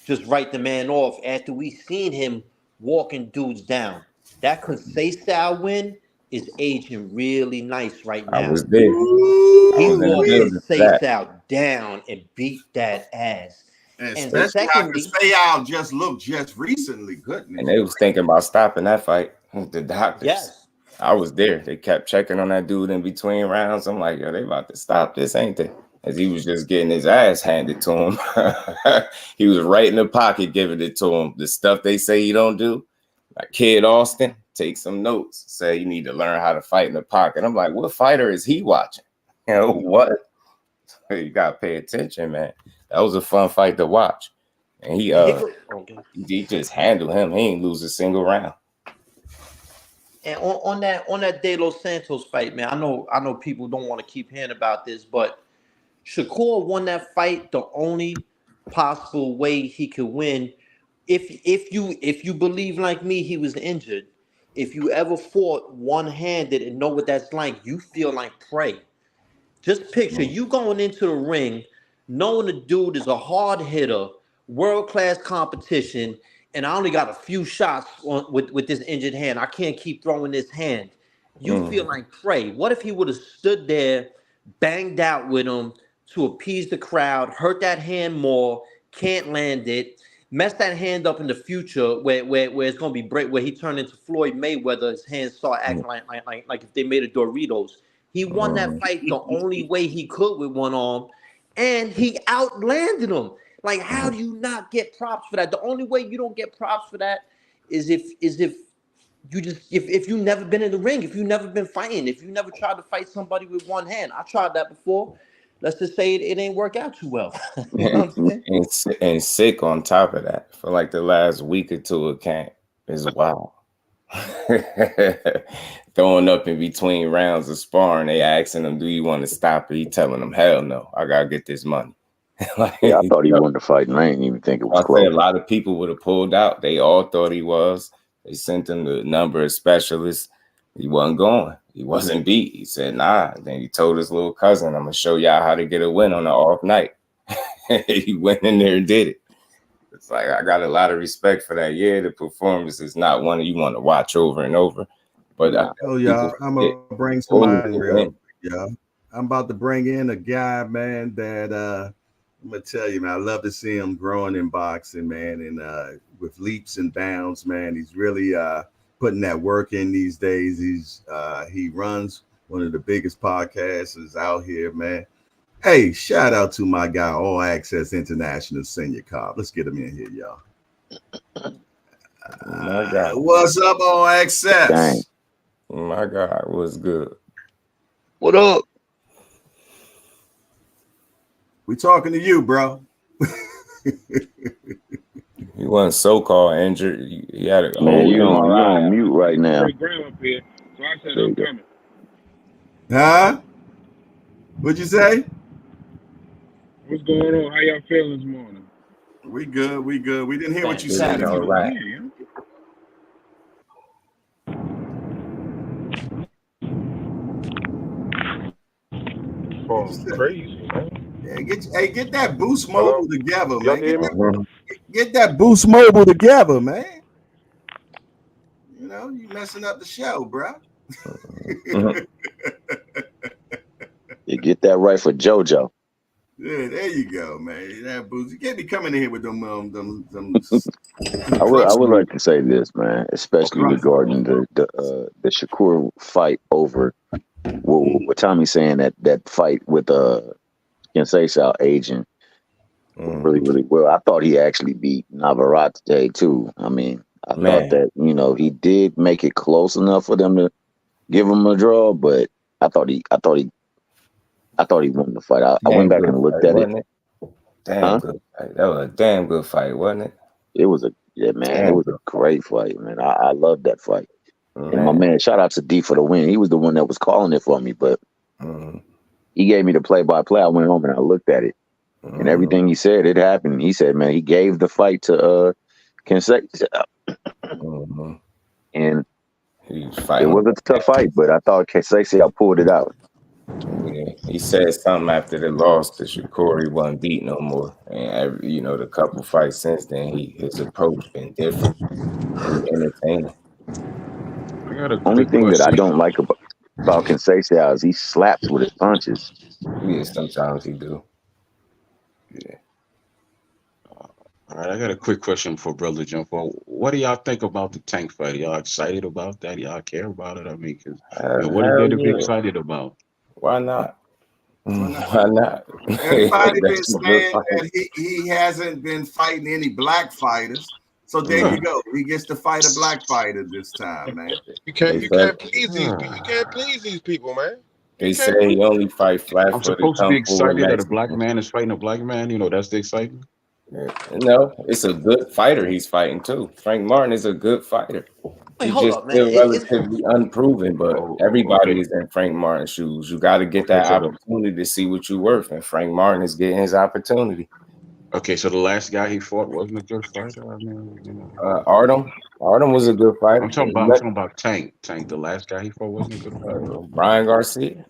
[SPEAKER 3] just write the man off after we seen him walking dudes down. That Conseil style win is aging really nice right
[SPEAKER 7] I
[SPEAKER 3] now.
[SPEAKER 7] was there.
[SPEAKER 3] He
[SPEAKER 7] I was in the
[SPEAKER 3] wore
[SPEAKER 7] building for that.
[SPEAKER 3] Seysow down and beat that ass.
[SPEAKER 1] And
[SPEAKER 3] And
[SPEAKER 1] especially after
[SPEAKER 3] secondly,
[SPEAKER 1] Seysow just looked just recently. Goodness.
[SPEAKER 7] And they was thinking about stopping that fight. The doctors.
[SPEAKER 3] yes,
[SPEAKER 7] I was there. They kept checking on that dude in between rounds. I'm like, yo, they about to stop this, ain't they? As he was just getting his ass handed to him. He was right in the pocket giving it to him. The stuff they say you don't do. Like Kid Austin, take some notes. Say you need to learn how to fight in the pocket. I'm like, what fighter is he watching? You know, what? You gotta pay attention, man. That was a fun fight to watch. And he just handled him. He ain't lose a single round.
[SPEAKER 3] and on that De Los Santos fight, man, I know people don't want to keep hearing about this, but Shakur won that fight the only possible way he could win. If you believe like me, he was injured. If you ever fought one-handed and know what that's like, you feel like prey. Just picture you going into the ring, knowing the dude is a hard hitter, world-class competition, and I only got a few shots with this injured hand. I can't keep throwing this hand. You feel like prey. What if he would have stood there, banged out with him to appease the crowd, hurt that hand more, can't land it, mess that hand up in the future where it's gonna be break, where he turned into Floyd Mayweather, his hands start acting like if they made a Doritos. He won that fight the only way he could with one arm, and he outlanded him. Like, how do you not get props for that? The only way you don't get props for that is if you just if you never been in the ring, if you never been fighting, if you never tried to fight somebody with one hand. I tried that before. Let's just say it ain't work out too well. You know what I'm saying?
[SPEAKER 7] And sick on top of that for like the last week or two of camp is wild. Throwing up in between rounds of sparring, they asking him, "Do you want to stop it?" He telling them, "Hell no, I gotta get this money."
[SPEAKER 2] Like, yeah, I thought he won the fight, and I didn't even think it was close.
[SPEAKER 7] A lot of people would have pulled out. They all thought he was. They sent him the number of specialists. He wasn't going. He wasn't beat. He said, "Nah." Then he told his little cousin, "I'm gonna show y'all how to get a win on the off night." He went in there and did it. It's like I got a lot of respect for that. Yeah, the performance is not one you want to watch over and over. But
[SPEAKER 1] y'all, I'm gonna bring somebody real. Yeah, I'm about to bring in a guy, man. That I'm gonna tell you, man. I love to see him growing in boxing, man, and with leaps and bounds, man. He's really putting that work in these days. He runs one of the biggest podcasts out here, man. Hey, shout out to my guy, All Access International Senior Cobb. Let's get him in here, y'all.
[SPEAKER 7] My God.
[SPEAKER 1] What's up, All Access?
[SPEAKER 2] Dang.
[SPEAKER 7] My God, what's good?
[SPEAKER 6] What up?
[SPEAKER 1] We talking to you, bro.
[SPEAKER 7] He wasn't so-called injured. He had a
[SPEAKER 2] Man, you on mute right now.
[SPEAKER 8] Up here, so I said I'm coming.
[SPEAKER 1] Huh? What'd you say?
[SPEAKER 8] What's going on? How y'all feeling this morning?
[SPEAKER 1] We good. We didn't hear what you said.
[SPEAKER 7] All right.
[SPEAKER 8] Oh, crazy, man.
[SPEAKER 1] Yeah, get that Boost Mobile together,
[SPEAKER 8] Y'all
[SPEAKER 1] man.
[SPEAKER 8] hear me?
[SPEAKER 1] Get that Boost Mobile together, man. You know, you messing up the show, bro.
[SPEAKER 2] You get that right for JoJo.
[SPEAKER 1] Yeah, there you go, man. That Boost. You can't be coming in here with them.
[SPEAKER 2] I would like to say this, man, especially regarding the Shakur fight over. What Tommy's saying that fight with Seysow agent really, really well. I thought he actually beat Navarrete today too. I mean, I thought that he did make it close enough for them to give him a draw, but I thought he won the fight. I went back and looked at it.
[SPEAKER 7] Damn good fight. That was a damn good fight, wasn't it?
[SPEAKER 2] It was a great fight, man. I loved that fight. And my man, shout out to D for the win. He was the one that was calling it for me, but he gave me the play-by-play. I went home and I looked at it, and everything he said, it happened. He said, man, he gave the fight to Seysow, and it was a tough fight, but I thought Seysow pulled it out.
[SPEAKER 7] Yeah, he said something after the loss to Shakur. He wasn't beat no more, and the couple fights since then, his approach been different. He's entertaining.
[SPEAKER 8] I
[SPEAKER 5] got a
[SPEAKER 2] Only
[SPEAKER 5] quick
[SPEAKER 2] thing that I
[SPEAKER 5] question.
[SPEAKER 2] don't like about Conceição is he slaps with his punches.
[SPEAKER 7] Yeah, sometimes he do. Yeah.
[SPEAKER 5] All right, I got a quick question for Brother Jumbo. What do y'all think about the Tank fight? Y'all excited about that? Y'all care about it? I mean, because what is there
[SPEAKER 7] Hell
[SPEAKER 5] to be
[SPEAKER 7] yeah.
[SPEAKER 5] excited about?
[SPEAKER 7] Why not?
[SPEAKER 1] Why not?
[SPEAKER 7] Why not?
[SPEAKER 1] Everybody been
[SPEAKER 7] That's a good
[SPEAKER 1] saying
[SPEAKER 7] fight.
[SPEAKER 1] that he hasn't been fighting any black fighters. So there
[SPEAKER 5] Huh.
[SPEAKER 1] you go. He gets to fight a black fighter this time, man.
[SPEAKER 8] You
[SPEAKER 7] They
[SPEAKER 8] can't you
[SPEAKER 7] said
[SPEAKER 8] can't please these people. You can't please these people, man. You
[SPEAKER 7] they
[SPEAKER 8] can't
[SPEAKER 7] say
[SPEAKER 8] please.
[SPEAKER 7] he only fight
[SPEAKER 5] I'm
[SPEAKER 7] flat-footed
[SPEAKER 5] supposed to be
[SPEAKER 7] kung fu and
[SPEAKER 5] excited that a black
[SPEAKER 7] Mexican.
[SPEAKER 5] man is fighting a black man. You know, that's the excitement.
[SPEAKER 7] Yeah. No, it's a good fighter he's fighting too. Frank Martin is a good fighter.
[SPEAKER 3] Wait,
[SPEAKER 7] He's
[SPEAKER 3] hold
[SPEAKER 7] just
[SPEAKER 3] up, man.
[SPEAKER 7] still relatively unproven, but
[SPEAKER 5] Oh,
[SPEAKER 7] everybody
[SPEAKER 5] okay.
[SPEAKER 7] is in Frank Martin's shoes. You got to get
[SPEAKER 5] Okay,
[SPEAKER 7] that
[SPEAKER 5] so
[SPEAKER 7] opportunity to see what you're worth, and Frank Martin is getting his opportunity.
[SPEAKER 5] the last guy he fought wasn't a good fighter. I mean, you know,
[SPEAKER 7] Artem was a good fighter.
[SPEAKER 5] I'm talking about Tank. Tank, the last guy he fought wasn't a good fighter.
[SPEAKER 7] Brian Garcia.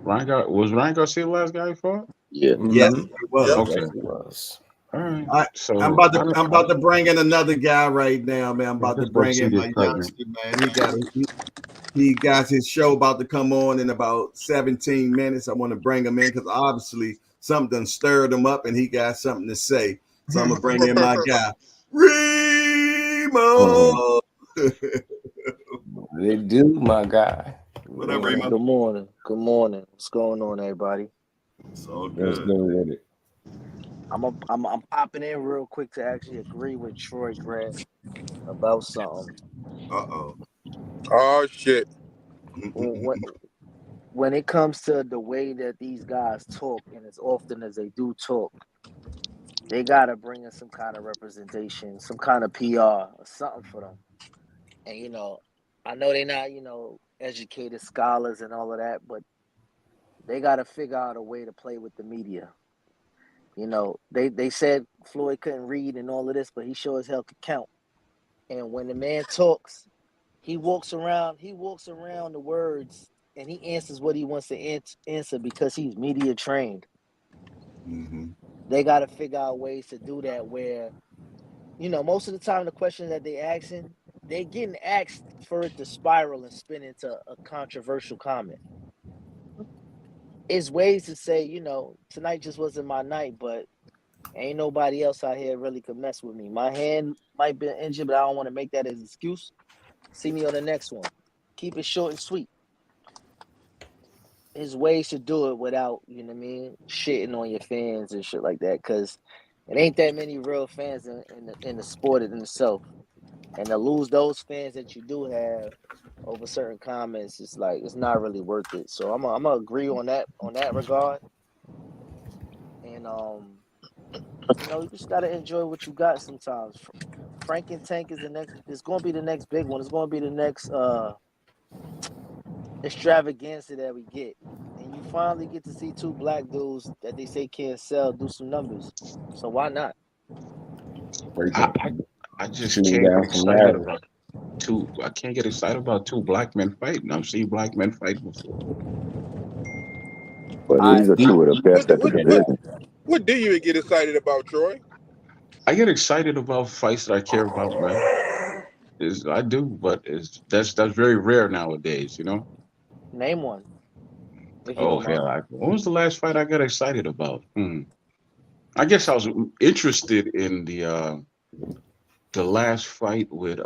[SPEAKER 5] Ryan Garcia the last guy he fought?
[SPEAKER 2] Yeah.
[SPEAKER 1] Yes,
[SPEAKER 7] Mm-hmm.
[SPEAKER 1] it was.
[SPEAKER 5] Okay.
[SPEAKER 7] Yes, he was.
[SPEAKER 5] All right.
[SPEAKER 1] I, I'm
[SPEAKER 5] So
[SPEAKER 1] about to I'm about to bring in another guy right now, man. I'm about to
[SPEAKER 5] let's go
[SPEAKER 1] bring
[SPEAKER 5] see
[SPEAKER 1] in
[SPEAKER 5] the
[SPEAKER 1] my
[SPEAKER 5] excitement.
[SPEAKER 1] youngster, man. He got his show about to come on in about 17 minutes. I want to bring him in because obviously something stirred him up and he got something to say. So I'm gonna bring in my guy,
[SPEAKER 7] Mhm.
[SPEAKER 1] Remo.
[SPEAKER 7] They do, my guy.
[SPEAKER 1] What up,
[SPEAKER 4] Man,
[SPEAKER 1] Remo?
[SPEAKER 4] good morning. Good morning. What's going on, everybody?
[SPEAKER 1] It's all
[SPEAKER 7] That's
[SPEAKER 1] good.
[SPEAKER 7] good with it.
[SPEAKER 4] I'm popping in real quick to actually agree with Troy Grant about something.
[SPEAKER 1] Uh-oh.
[SPEAKER 8] Oh shit.
[SPEAKER 4] When when it comes to the way that these guys talk, and as often as they do talk, they gotta bring in some kind of representation, some kind of PR or something for them. And I know they're not, educated scholars and all of that, but they gotta figure out a way to play with the media. They said Floyd couldn't read and all of this, but he sure as hell could count. And when the man talks, he walks around the words and he answers what he wants to answer because he's media trained.
[SPEAKER 1] Mm-hmm.
[SPEAKER 4] They got to figure out ways to do that where, most of the time the questions that they asking, they getting asked for it to spiral and spin into a controversial comment. It's ways to say, tonight just wasn't my night, but ain't nobody else out here really could mess with me. My hand might be injured, but I don't want to make that as an excuse. See me on the next one. Keep it short and sweet. There's ways to do it without, shitting on your fans and shit like that. Cause it ain't that many real fans in the sport in itself. And to lose those fans that you do have over certain comments, it's like it's not really worth it. So I'm gonna agree on that regard. And you just gotta enjoy what you got sometimes. Frank and Tank is the next. It's gonna be the next big one. It's gonna be the next extravaganza that we get, and you finally get to see two black dudes that they say can't sell do some numbers. So why not?
[SPEAKER 5] I,
[SPEAKER 7] Breaking,
[SPEAKER 5] I I just
[SPEAKER 7] shooting
[SPEAKER 5] can't get
[SPEAKER 7] down some
[SPEAKER 5] excited
[SPEAKER 7] narratives.
[SPEAKER 5] about two. I can't get excited about two black men fighting. I've seen black men fight before.
[SPEAKER 2] But
[SPEAKER 4] I
[SPEAKER 2] these
[SPEAKER 7] It's
[SPEAKER 2] are
[SPEAKER 7] deep.
[SPEAKER 2] two of the
[SPEAKER 8] What
[SPEAKER 2] best
[SPEAKER 8] do-
[SPEAKER 2] at the
[SPEAKER 8] what
[SPEAKER 7] Yeah.
[SPEAKER 8] what
[SPEAKER 2] division.
[SPEAKER 8] what do you get excited about, Troy?
[SPEAKER 5] I get excited about fights that I care about, man. Is I do, but that's very rare nowadays, you know.
[SPEAKER 4] name one if you
[SPEAKER 5] Oh
[SPEAKER 4] don't
[SPEAKER 5] hell,
[SPEAKER 4] mind.
[SPEAKER 5] when was the last fight I got excited about? I guess I was interested in the last fight with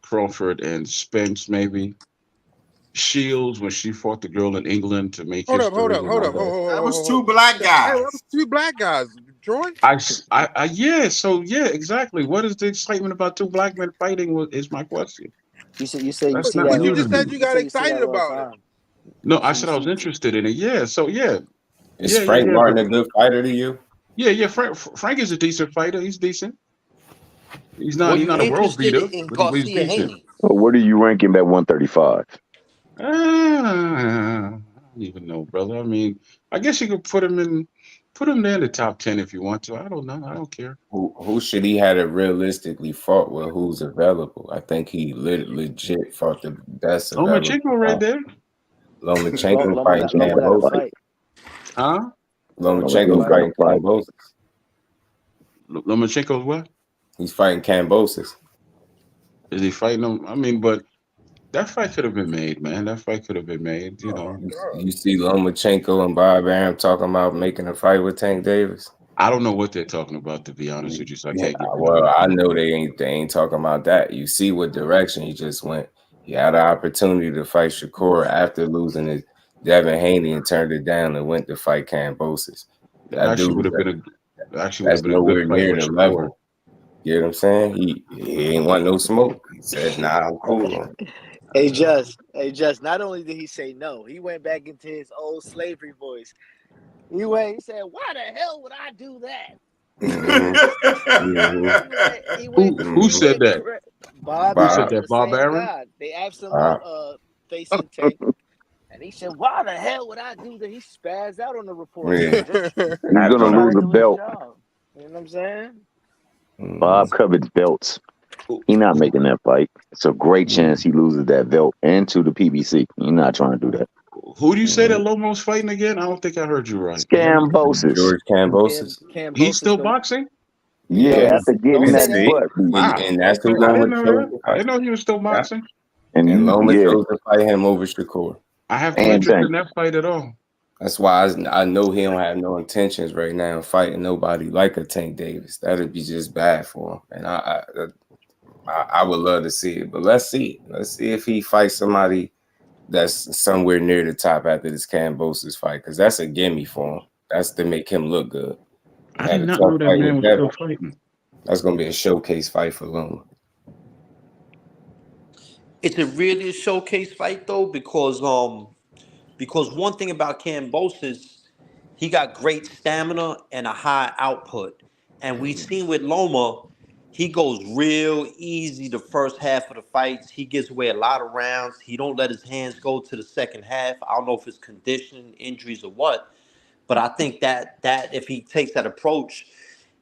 [SPEAKER 5] Crawford and Spence, maybe Shields when she fought the girl in England to make history and all that.
[SPEAKER 1] That was two black
[SPEAKER 8] Hey, that was
[SPEAKER 1] guys.
[SPEAKER 8] two black guys, Troy.
[SPEAKER 5] Yeah, so yeah, exactly. What is the excitement about two black men fighting? Is my question.
[SPEAKER 4] You say you
[SPEAKER 5] That's
[SPEAKER 4] see
[SPEAKER 5] not
[SPEAKER 8] But
[SPEAKER 4] that
[SPEAKER 8] you
[SPEAKER 5] new
[SPEAKER 4] all.
[SPEAKER 5] to
[SPEAKER 8] just said
[SPEAKER 5] me.
[SPEAKER 8] you
[SPEAKER 4] You
[SPEAKER 8] got
[SPEAKER 4] say you see
[SPEAKER 8] excited
[SPEAKER 4] that all the
[SPEAKER 8] about it.
[SPEAKER 4] time.
[SPEAKER 5] No,
[SPEAKER 4] You
[SPEAKER 5] I
[SPEAKER 4] see you
[SPEAKER 5] said I was
[SPEAKER 4] see.
[SPEAKER 5] interested in it. Yeah, so
[SPEAKER 7] Is Frank
[SPEAKER 5] yeah.
[SPEAKER 7] Martin
[SPEAKER 5] But
[SPEAKER 7] a good fighter to you?
[SPEAKER 5] yeah. Frank is a decent fighter. He's decent.
[SPEAKER 3] Well,
[SPEAKER 5] He's
[SPEAKER 3] you
[SPEAKER 5] not a world
[SPEAKER 3] interested
[SPEAKER 5] beater,
[SPEAKER 3] in
[SPEAKER 5] but he's
[SPEAKER 3] Garcia, ain't
[SPEAKER 5] decent.
[SPEAKER 3] he?
[SPEAKER 2] Well, what do you rank him at 135?
[SPEAKER 5] I don't even know, brother. I mean, I guess you could put him there in the top 10 if you want to. I don't know. I don't care.
[SPEAKER 7] Who should he had it realistically fought with? Who's available? I think he legit fought the best available.
[SPEAKER 5] Lomachenko right there.
[SPEAKER 7] Lomachenko
[SPEAKER 2] I
[SPEAKER 7] fighting
[SPEAKER 2] think Loma
[SPEAKER 4] Loma
[SPEAKER 2] got
[SPEAKER 4] got
[SPEAKER 2] a
[SPEAKER 4] a
[SPEAKER 7] Kambosos.
[SPEAKER 2] fight.
[SPEAKER 4] fight.
[SPEAKER 5] Huh?
[SPEAKER 4] Loma got a
[SPEAKER 2] Lomachenko's
[SPEAKER 7] Lomachenko
[SPEAKER 2] got
[SPEAKER 4] fight.
[SPEAKER 2] a
[SPEAKER 7] fighting
[SPEAKER 2] fight.
[SPEAKER 7] Kambosos.
[SPEAKER 5] Lomachenko's what?
[SPEAKER 7] He's fighting Kambosos.
[SPEAKER 5] Is he fighting him? I mean, but That fight could have been made, man. That fight could have been made. You know,
[SPEAKER 7] You see Lomachenko and Bob Arum talking about making a fight with Tank Davis.
[SPEAKER 5] I don't know what they're talking about, to be honest with you. So I
[SPEAKER 7] Yeah,
[SPEAKER 5] can't give you no
[SPEAKER 7] well, I
[SPEAKER 5] information.
[SPEAKER 7] know they ain't talking about that. You see what direction he just went. He had an opportunity to fight Shakur after losing his Devin Haney and turned it down and went to fight Kambosos.
[SPEAKER 5] That
[SPEAKER 7] That
[SPEAKER 5] actually
[SPEAKER 7] dude,
[SPEAKER 5] would have been
[SPEAKER 7] that's
[SPEAKER 5] a good
[SPEAKER 7] nowhere
[SPEAKER 5] fight
[SPEAKER 7] near
[SPEAKER 5] for
[SPEAKER 7] the
[SPEAKER 5] Shakur.
[SPEAKER 7] level. You know what I'm saying? He ain't want no smoke. He said, "Nah, I'm cool."
[SPEAKER 4] Hey, just. Not only did he say no, he went back into his old slavery voice. He said, "Why the hell would I do that?" He went
[SPEAKER 5] Who said that?
[SPEAKER 4] Bob
[SPEAKER 5] Who said
[SPEAKER 7] Bob,
[SPEAKER 4] Arum,
[SPEAKER 5] that?
[SPEAKER 4] the
[SPEAKER 5] Bob
[SPEAKER 4] same
[SPEAKER 5] Arum?
[SPEAKER 4] guy. They asked him
[SPEAKER 7] Bob,
[SPEAKER 4] about facing Tank, and he said, "Why the hell would I do that?" He spazzed out on the reporter,
[SPEAKER 7] yeah,
[SPEAKER 4] just
[SPEAKER 2] He's
[SPEAKER 7] I
[SPEAKER 2] gonna
[SPEAKER 7] thought
[SPEAKER 4] trying
[SPEAKER 7] it
[SPEAKER 4] to
[SPEAKER 2] lose a
[SPEAKER 4] do his
[SPEAKER 2] belt.
[SPEAKER 4] job. You know what I'm saying?
[SPEAKER 2] Bob
[SPEAKER 7] was.
[SPEAKER 2] covets belts.
[SPEAKER 5] Who,
[SPEAKER 2] He's not
[SPEAKER 5] who,
[SPEAKER 2] making that fight. It's a great
[SPEAKER 5] who
[SPEAKER 2] chance he loses that belt and to the PBC. He's not trying to do that.
[SPEAKER 5] who do you say that Lomo's fighting again? I don't think I heard you right. Let me.
[SPEAKER 2] Scambosis.
[SPEAKER 7] George Kambosos.
[SPEAKER 5] He's
[SPEAKER 4] Cambosis,
[SPEAKER 5] still boxing?
[SPEAKER 2] Yeah,
[SPEAKER 7] Yes,
[SPEAKER 2] after
[SPEAKER 4] don't
[SPEAKER 2] getting
[SPEAKER 7] and
[SPEAKER 4] say
[SPEAKER 2] that
[SPEAKER 4] that.
[SPEAKER 7] see,
[SPEAKER 2] butt beat.
[SPEAKER 5] Wow.
[SPEAKER 7] and that's who
[SPEAKER 5] Okay. I didn't
[SPEAKER 7] Loma
[SPEAKER 5] know
[SPEAKER 7] chose
[SPEAKER 5] that.
[SPEAKER 7] to
[SPEAKER 5] I
[SPEAKER 7] fight.
[SPEAKER 5] didn't know he was still
[SPEAKER 7] Yeah.
[SPEAKER 5] boxing.
[SPEAKER 7] And Loma
[SPEAKER 2] Yeah,
[SPEAKER 7] chose to fight him over Shakur.
[SPEAKER 5] I have no
[SPEAKER 2] and
[SPEAKER 5] interest in
[SPEAKER 2] Tank.
[SPEAKER 5] that fight at all.
[SPEAKER 7] That's why I know he don't have no intentions right now of fighting nobody like a Tank Davis. That'd be just bad for him. And I would love to see it, but let's see it. Let's see if he fights somebody that's somewhere near the top after this Kambosos fight, because that's a gimme for him. That's to make him look good. He
[SPEAKER 5] I
[SPEAKER 7] had
[SPEAKER 5] did
[SPEAKER 7] a
[SPEAKER 5] not
[SPEAKER 7] tough
[SPEAKER 5] know that
[SPEAKER 7] fight
[SPEAKER 5] man
[SPEAKER 7] with
[SPEAKER 5] was
[SPEAKER 7] Devin.
[SPEAKER 5] still fighting.
[SPEAKER 7] That's gonna be a showcase fight for Loma.
[SPEAKER 3] It's a really showcase fight though, because one thing about Cambosis, he got great stamina and a high output. And we've seen with Loma, he goes real easy the first half of the fights. He gives away a lot of rounds. He don't let his hands go to the second half. I don't know if it's conditioning, injuries, or what, but I think that if he takes that approach,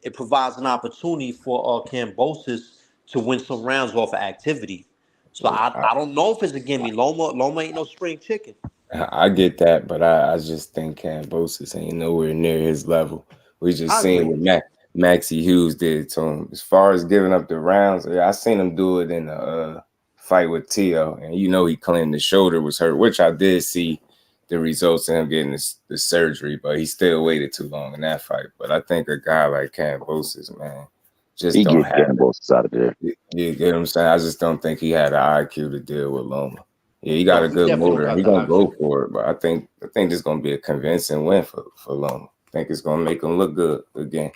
[SPEAKER 3] it provides an opportunity for Cambosis to win some rounds off of activity. So I don't know if it's a gimme. Loma ain't no spring chicken.
[SPEAKER 7] I get that, but I just think Kambosos ain't nowhere near his level. We just
[SPEAKER 3] I
[SPEAKER 7] seen
[SPEAKER 3] agree.
[SPEAKER 7] what Maxie Hughes did to him. As far as giving up the rounds, I seen him do it in the fight with Tio, and he claimed the shoulder was hurt, which I did see the results of him getting the surgery, but he still waited too long in that fight. But I think a guy like Kambosos, man, just
[SPEAKER 2] He
[SPEAKER 7] don't
[SPEAKER 2] get
[SPEAKER 7] have it.
[SPEAKER 2] Scambosis out of there.
[SPEAKER 7] You get what I'm saying? I just don't think he had the IQ to deal with Loma. Yeah, he got
[SPEAKER 3] No,
[SPEAKER 7] a
[SPEAKER 3] he
[SPEAKER 7] good
[SPEAKER 3] definitely don't
[SPEAKER 7] motor.
[SPEAKER 3] got
[SPEAKER 7] He
[SPEAKER 3] the
[SPEAKER 7] gonna go
[SPEAKER 3] IQ.
[SPEAKER 7] for it, but I think this gonna be a convincing win for Loma. I think it's gonna make him look good again.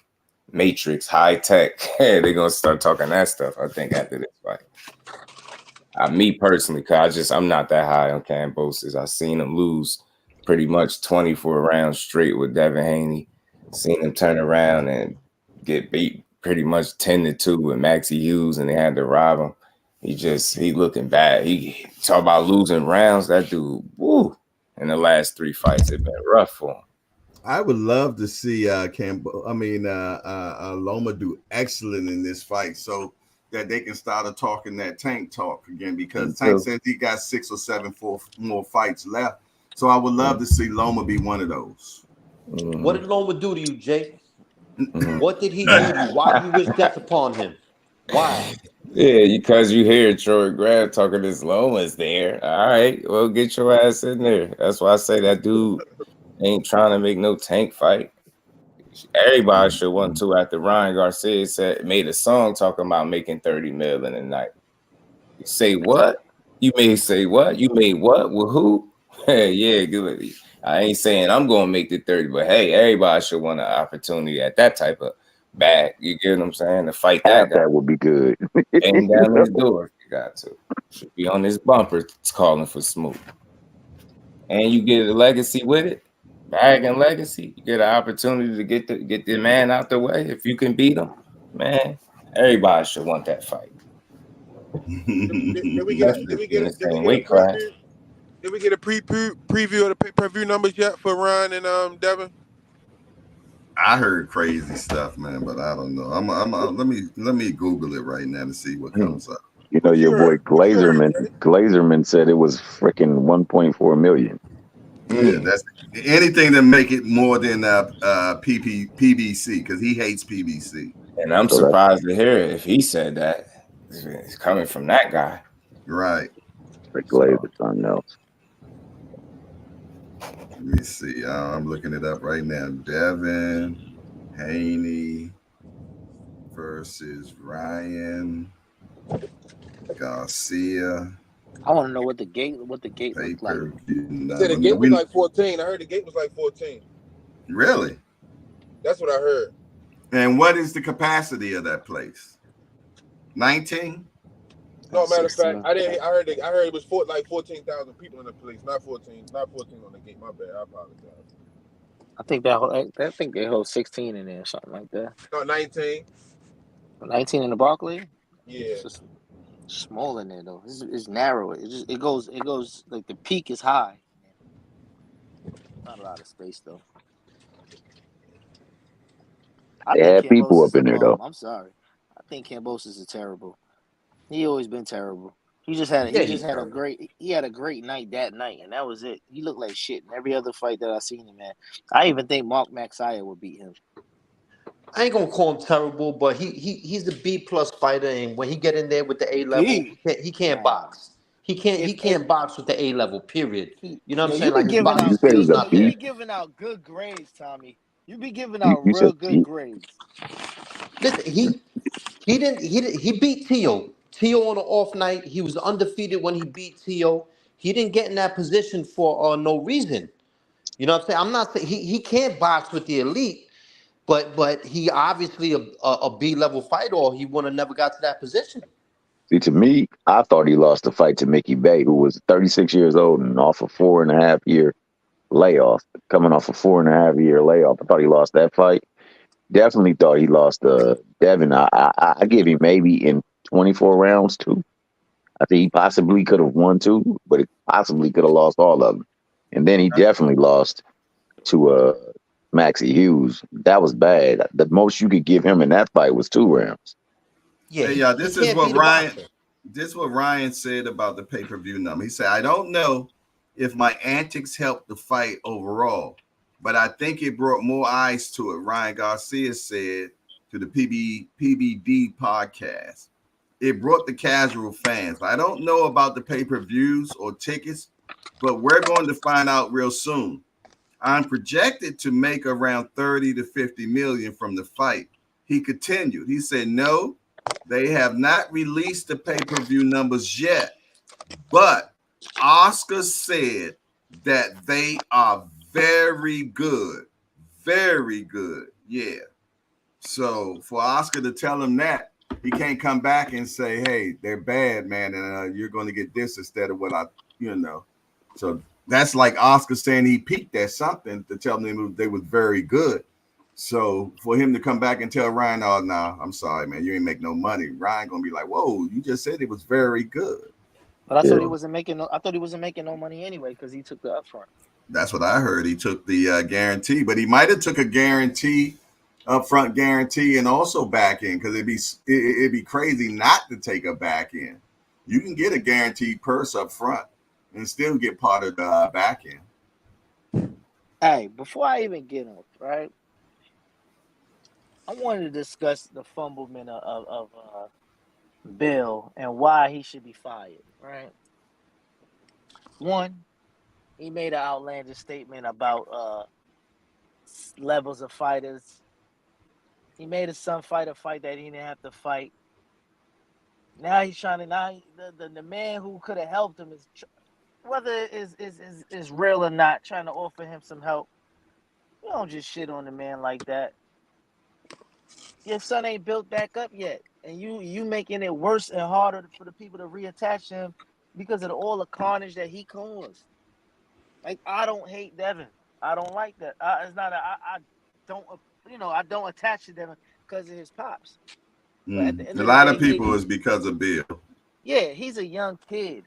[SPEAKER 7] Matrix, high tech. They're gonna start talking that stuff. I think after this fight. Me personally, cause I'm not that high on Kambosos. I seen him lose pretty much 24 rounds straight with Devin Haney. Seen him turn around and get beat pretty much 10-2 with Maxie Hughes, and they had to rob him. He looking bad. He talk about losing rounds. That dude, woo! In the last 3 fights, it been rough for him.
[SPEAKER 1] I would love to see Loma do excellent in this fight, so that they can start talking that Tank talk again. Because Tank
[SPEAKER 7] So,
[SPEAKER 1] says he got 6 or 7 more fights left. So I would love to see Loma be one of those.
[SPEAKER 3] What did Loma do to you, Jake?
[SPEAKER 7] mhm.
[SPEAKER 3] What did he do to you? Why do you wish death upon him? Why?
[SPEAKER 7] Yeah, because you hear Troy Grab talking this Loma's there. All right, well, get your ass in there. That's why I say that dude ain't trying to make no Tank fight. Everybody should want to after Ryan Garcia made a song talking about making 30 mil in a night. You say what? You may say what? You made what? With who? Hey, yeah, good. I ain't saying I'm gonna make the 30, but hey, everybody should want an opportunity at that type of bag. You get what I'm saying? To fight that
[SPEAKER 2] Half
[SPEAKER 7] guy.
[SPEAKER 2] that would be good.
[SPEAKER 7] Bang down his door if you got to. Should be on his bumper calling for smoke. And you get a legacy with it. Bag and legacy. You get an opportunity to get the man out the way. If you can beat him, man, everybody should want that fight.
[SPEAKER 9] Did we get a
[SPEAKER 7] Especially
[SPEAKER 9] did
[SPEAKER 7] if
[SPEAKER 9] we
[SPEAKER 7] you're in
[SPEAKER 9] get a
[SPEAKER 7] the
[SPEAKER 9] did we
[SPEAKER 7] same
[SPEAKER 9] get a
[SPEAKER 7] weight class.
[SPEAKER 9] preview? Did we get a preview of the pay-per-view numbers yet for Ryan and Devin?
[SPEAKER 1] I heard crazy stuff, man, but I don't know. Let me Google it right now to see what comes up.
[SPEAKER 2] You know,
[SPEAKER 9] What you
[SPEAKER 2] your boy
[SPEAKER 9] heard? What you heard,
[SPEAKER 2] Glazerman.
[SPEAKER 9] Jay?
[SPEAKER 2] Glazerman said it was freaking 1.4 million.
[SPEAKER 1] Yeah, that's anything to make it more than PBC because he hates PBC.
[SPEAKER 7] And I'm
[SPEAKER 2] So
[SPEAKER 7] surprised to hear it if he said that. It's coming from that guy.
[SPEAKER 1] Right.
[SPEAKER 2] The Glaze is something else.
[SPEAKER 1] Let me see. I'm looking it up right now. Devin Haney versus Ryan Garcia.
[SPEAKER 4] I want to know what the gate looked like.
[SPEAKER 1] Pay-per-view.
[SPEAKER 9] He said the gate was like 14. I heard the gate was like 14.
[SPEAKER 1] Really?
[SPEAKER 9] That's what I heard.
[SPEAKER 1] And what is the capacity of that place? 19?
[SPEAKER 9] No, matter of
[SPEAKER 4] 16.
[SPEAKER 9] fact, I heard it was like 14,000 people in the place, not 14 on the gate. My bad. I apologize.
[SPEAKER 4] I think they hold 16 in there or something like that.
[SPEAKER 9] No, 19.
[SPEAKER 4] 19 in the Barclay?
[SPEAKER 9] Yeah.
[SPEAKER 4] It's just small in there though. It's narrow. It goes like the peak is high. Not a lot of space though. I
[SPEAKER 2] They
[SPEAKER 4] think
[SPEAKER 2] had people
[SPEAKER 4] Kambosos
[SPEAKER 2] up in there though.
[SPEAKER 4] I'm sorry. I think Kambosos is terrible. He always been terrible. He had a great night that night, and that was it. He looked like shit in every other fight that I seen him at. I even think Mark Maxiah would beat him.
[SPEAKER 3] I ain't gonna call him terrible, but he's a B+ fighter, and when he get in there with the A level, he can't box. He can't box with the A level. Period. You know what I'm saying? Like his boxing
[SPEAKER 2] You said it was
[SPEAKER 3] skills
[SPEAKER 2] a
[SPEAKER 3] not
[SPEAKER 2] B?
[SPEAKER 3] there.
[SPEAKER 4] You be giving out good grades, Tommy. You be giving out
[SPEAKER 2] You said
[SPEAKER 4] real good
[SPEAKER 2] B?
[SPEAKER 4] grades.
[SPEAKER 3] Listen, he beat Tio. Tio on an off night. He was undefeated when he beat Tio. He didn't get in that position for no reason. You know what I'm saying? I'm not saying he can't box with the elite, but he obviously a B level fighter, or he would have never got to that position.
[SPEAKER 2] See, to me, I thought he lost the fight to Mickey Bay, who was 36 years old and off a 4.5-year layoff, coming off a 4.5-year layoff. I thought he lost that fight. Definitely thought he lost Devin. I give him maybe in 24 rounds too. I think he possibly could have won two, but he possibly could have lost all of them. And then he definitely lost to Maxie Hughes. That was bad. The most you could give him in that fight was 2 rounds.
[SPEAKER 3] Yeah,
[SPEAKER 1] Hey, y'all, this is what Ryan said about the pay-per-view number. He said, I don't know if my antics helped the fight overall, but I think it brought more eyes to it. Ryan Garcia said to the PBD podcast. It brought the casual fans. I don't know about the pay-per-views or tickets, but we're going to find out real soon. I'm projected to make around 30 to 50 million from the fight. He continued. He said, no, they have not released the pay-per-view numbers yet, but Oscar said that they are very good. Very good. Yeah. So for Oscar to tell him that, he can't come back and say, hey, they're bad, man, and you're going to get this instead of what So that's like Oscar saying he peaked at something to tell them they was very good. So for him to come back and tell Ryan, oh, no, I'm sorry, man, you ain't make no money. Ryan going to be like, whoa, you just said it was very good.
[SPEAKER 4] But I thought he wasn't making no money anyway because he took the upfront.
[SPEAKER 1] That's what I heard. He took the guarantee, but he might have took a guarantee, upfront guarantee, and also back end, because it'd be crazy not to take a back end. You can get a guaranteed purse up front and still get part of the back end.
[SPEAKER 4] Hey, before I even get up, right, I wanted to discuss the fumblement of Bill and why he should be fired, right? One, he made an outlandish statement about levels of fighters. He made his son fight a fight that he didn't have to fight. Now he's trying to the man who could have helped him is, whether it is real or not, trying to offer him some help. You don't just shit on the man like that. Your son ain't built back up yet, and you making it worse and harder for the people to reattach him because of all the carnage that he caused. Like, I don't hate Devin. I don't like that. It's not I don't attach to Devin because of his pops. But at the end
[SPEAKER 1] A
[SPEAKER 4] of the
[SPEAKER 1] lot
[SPEAKER 4] day,
[SPEAKER 1] of people is because of Bill.
[SPEAKER 4] Yeah, he's a young kid,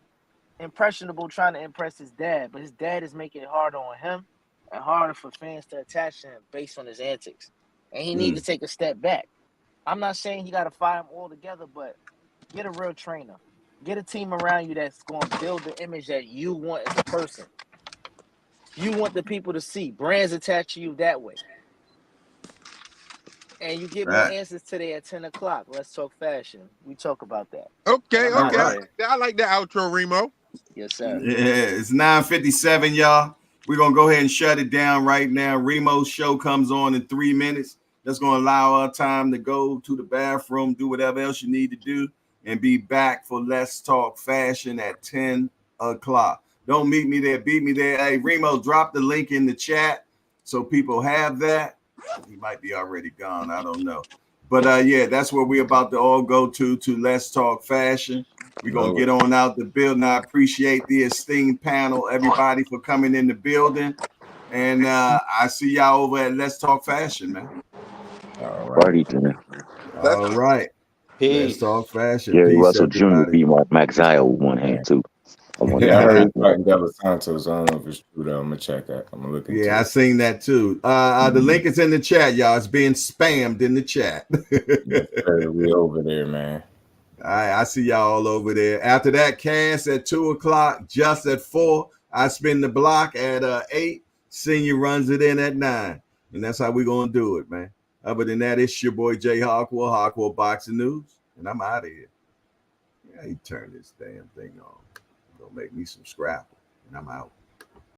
[SPEAKER 4] impressionable, trying to impress his dad, but his dad is making it harder on him and harder for fans to attach to him based on his antics. And he needs to take a step back. I'm not saying he got to fire him altogether, but get a real trainer. Get a team around you that's going to build the image that you want as a person. You want the people to see. Brands attach to you that way. And you get more answers today at 10 o'clock. Let's talk fashion. We talk about that.
[SPEAKER 9] Okay.
[SPEAKER 1] Right.
[SPEAKER 9] I like that outro, Remo.
[SPEAKER 4] Yes, sir.
[SPEAKER 1] Yeah, it's 9:57, y'all. We're gonna go ahead and shut it down right now. Remo's show comes on in 3 minutes. That's gonna allow our time to go to the bathroom, do whatever else you need to do, and be back for Let's Talk Fashion at 10 o'clock. Don't meet me there, beat me there. Hey, Remo, drop the link in the chat so people have that. He might be already gone. I don't know. But yeah, that's where we're about to all go to Let's Talk Fashion. We're going to get on out the building. I appreciate the esteemed panel, everybody, for coming in the building. And I see y'all over at Let's Talk Fashion, man.
[SPEAKER 7] All right.
[SPEAKER 2] Party time.
[SPEAKER 1] All right. Let's
[SPEAKER 3] Peace.
[SPEAKER 1] Talk Fashion.
[SPEAKER 2] Jerry
[SPEAKER 1] Peace,
[SPEAKER 2] Russell Jr.
[SPEAKER 1] everybody.
[SPEAKER 2] beat Max Zio with one hand too. I wonder
[SPEAKER 7] Yeah, I
[SPEAKER 2] how
[SPEAKER 7] heard
[SPEAKER 2] he
[SPEAKER 7] he's
[SPEAKER 2] did
[SPEAKER 7] fighting
[SPEAKER 2] that.
[SPEAKER 7] Delos Santos. I don't know if it's true though. I'm gonna check that. I'm gonna look into
[SPEAKER 1] Yeah, I
[SPEAKER 7] it.
[SPEAKER 1] seen that too. The link is in the chat, y'all. It's being spammed in the chat.
[SPEAKER 7] Yes, sir. We over there, man.
[SPEAKER 1] All right, I see y'all all over there. After that, Cass at 2 o'clock, Just at 4. I spin the block at 8. Senior runs it in at 9. And that's how we're going to do it, man. Other than that, it's your boy Jay Hawkwell Boxing News. And I'm out of here. Yeah, he turned this damn thing on. Gonna make me some scrapple. And I'm out.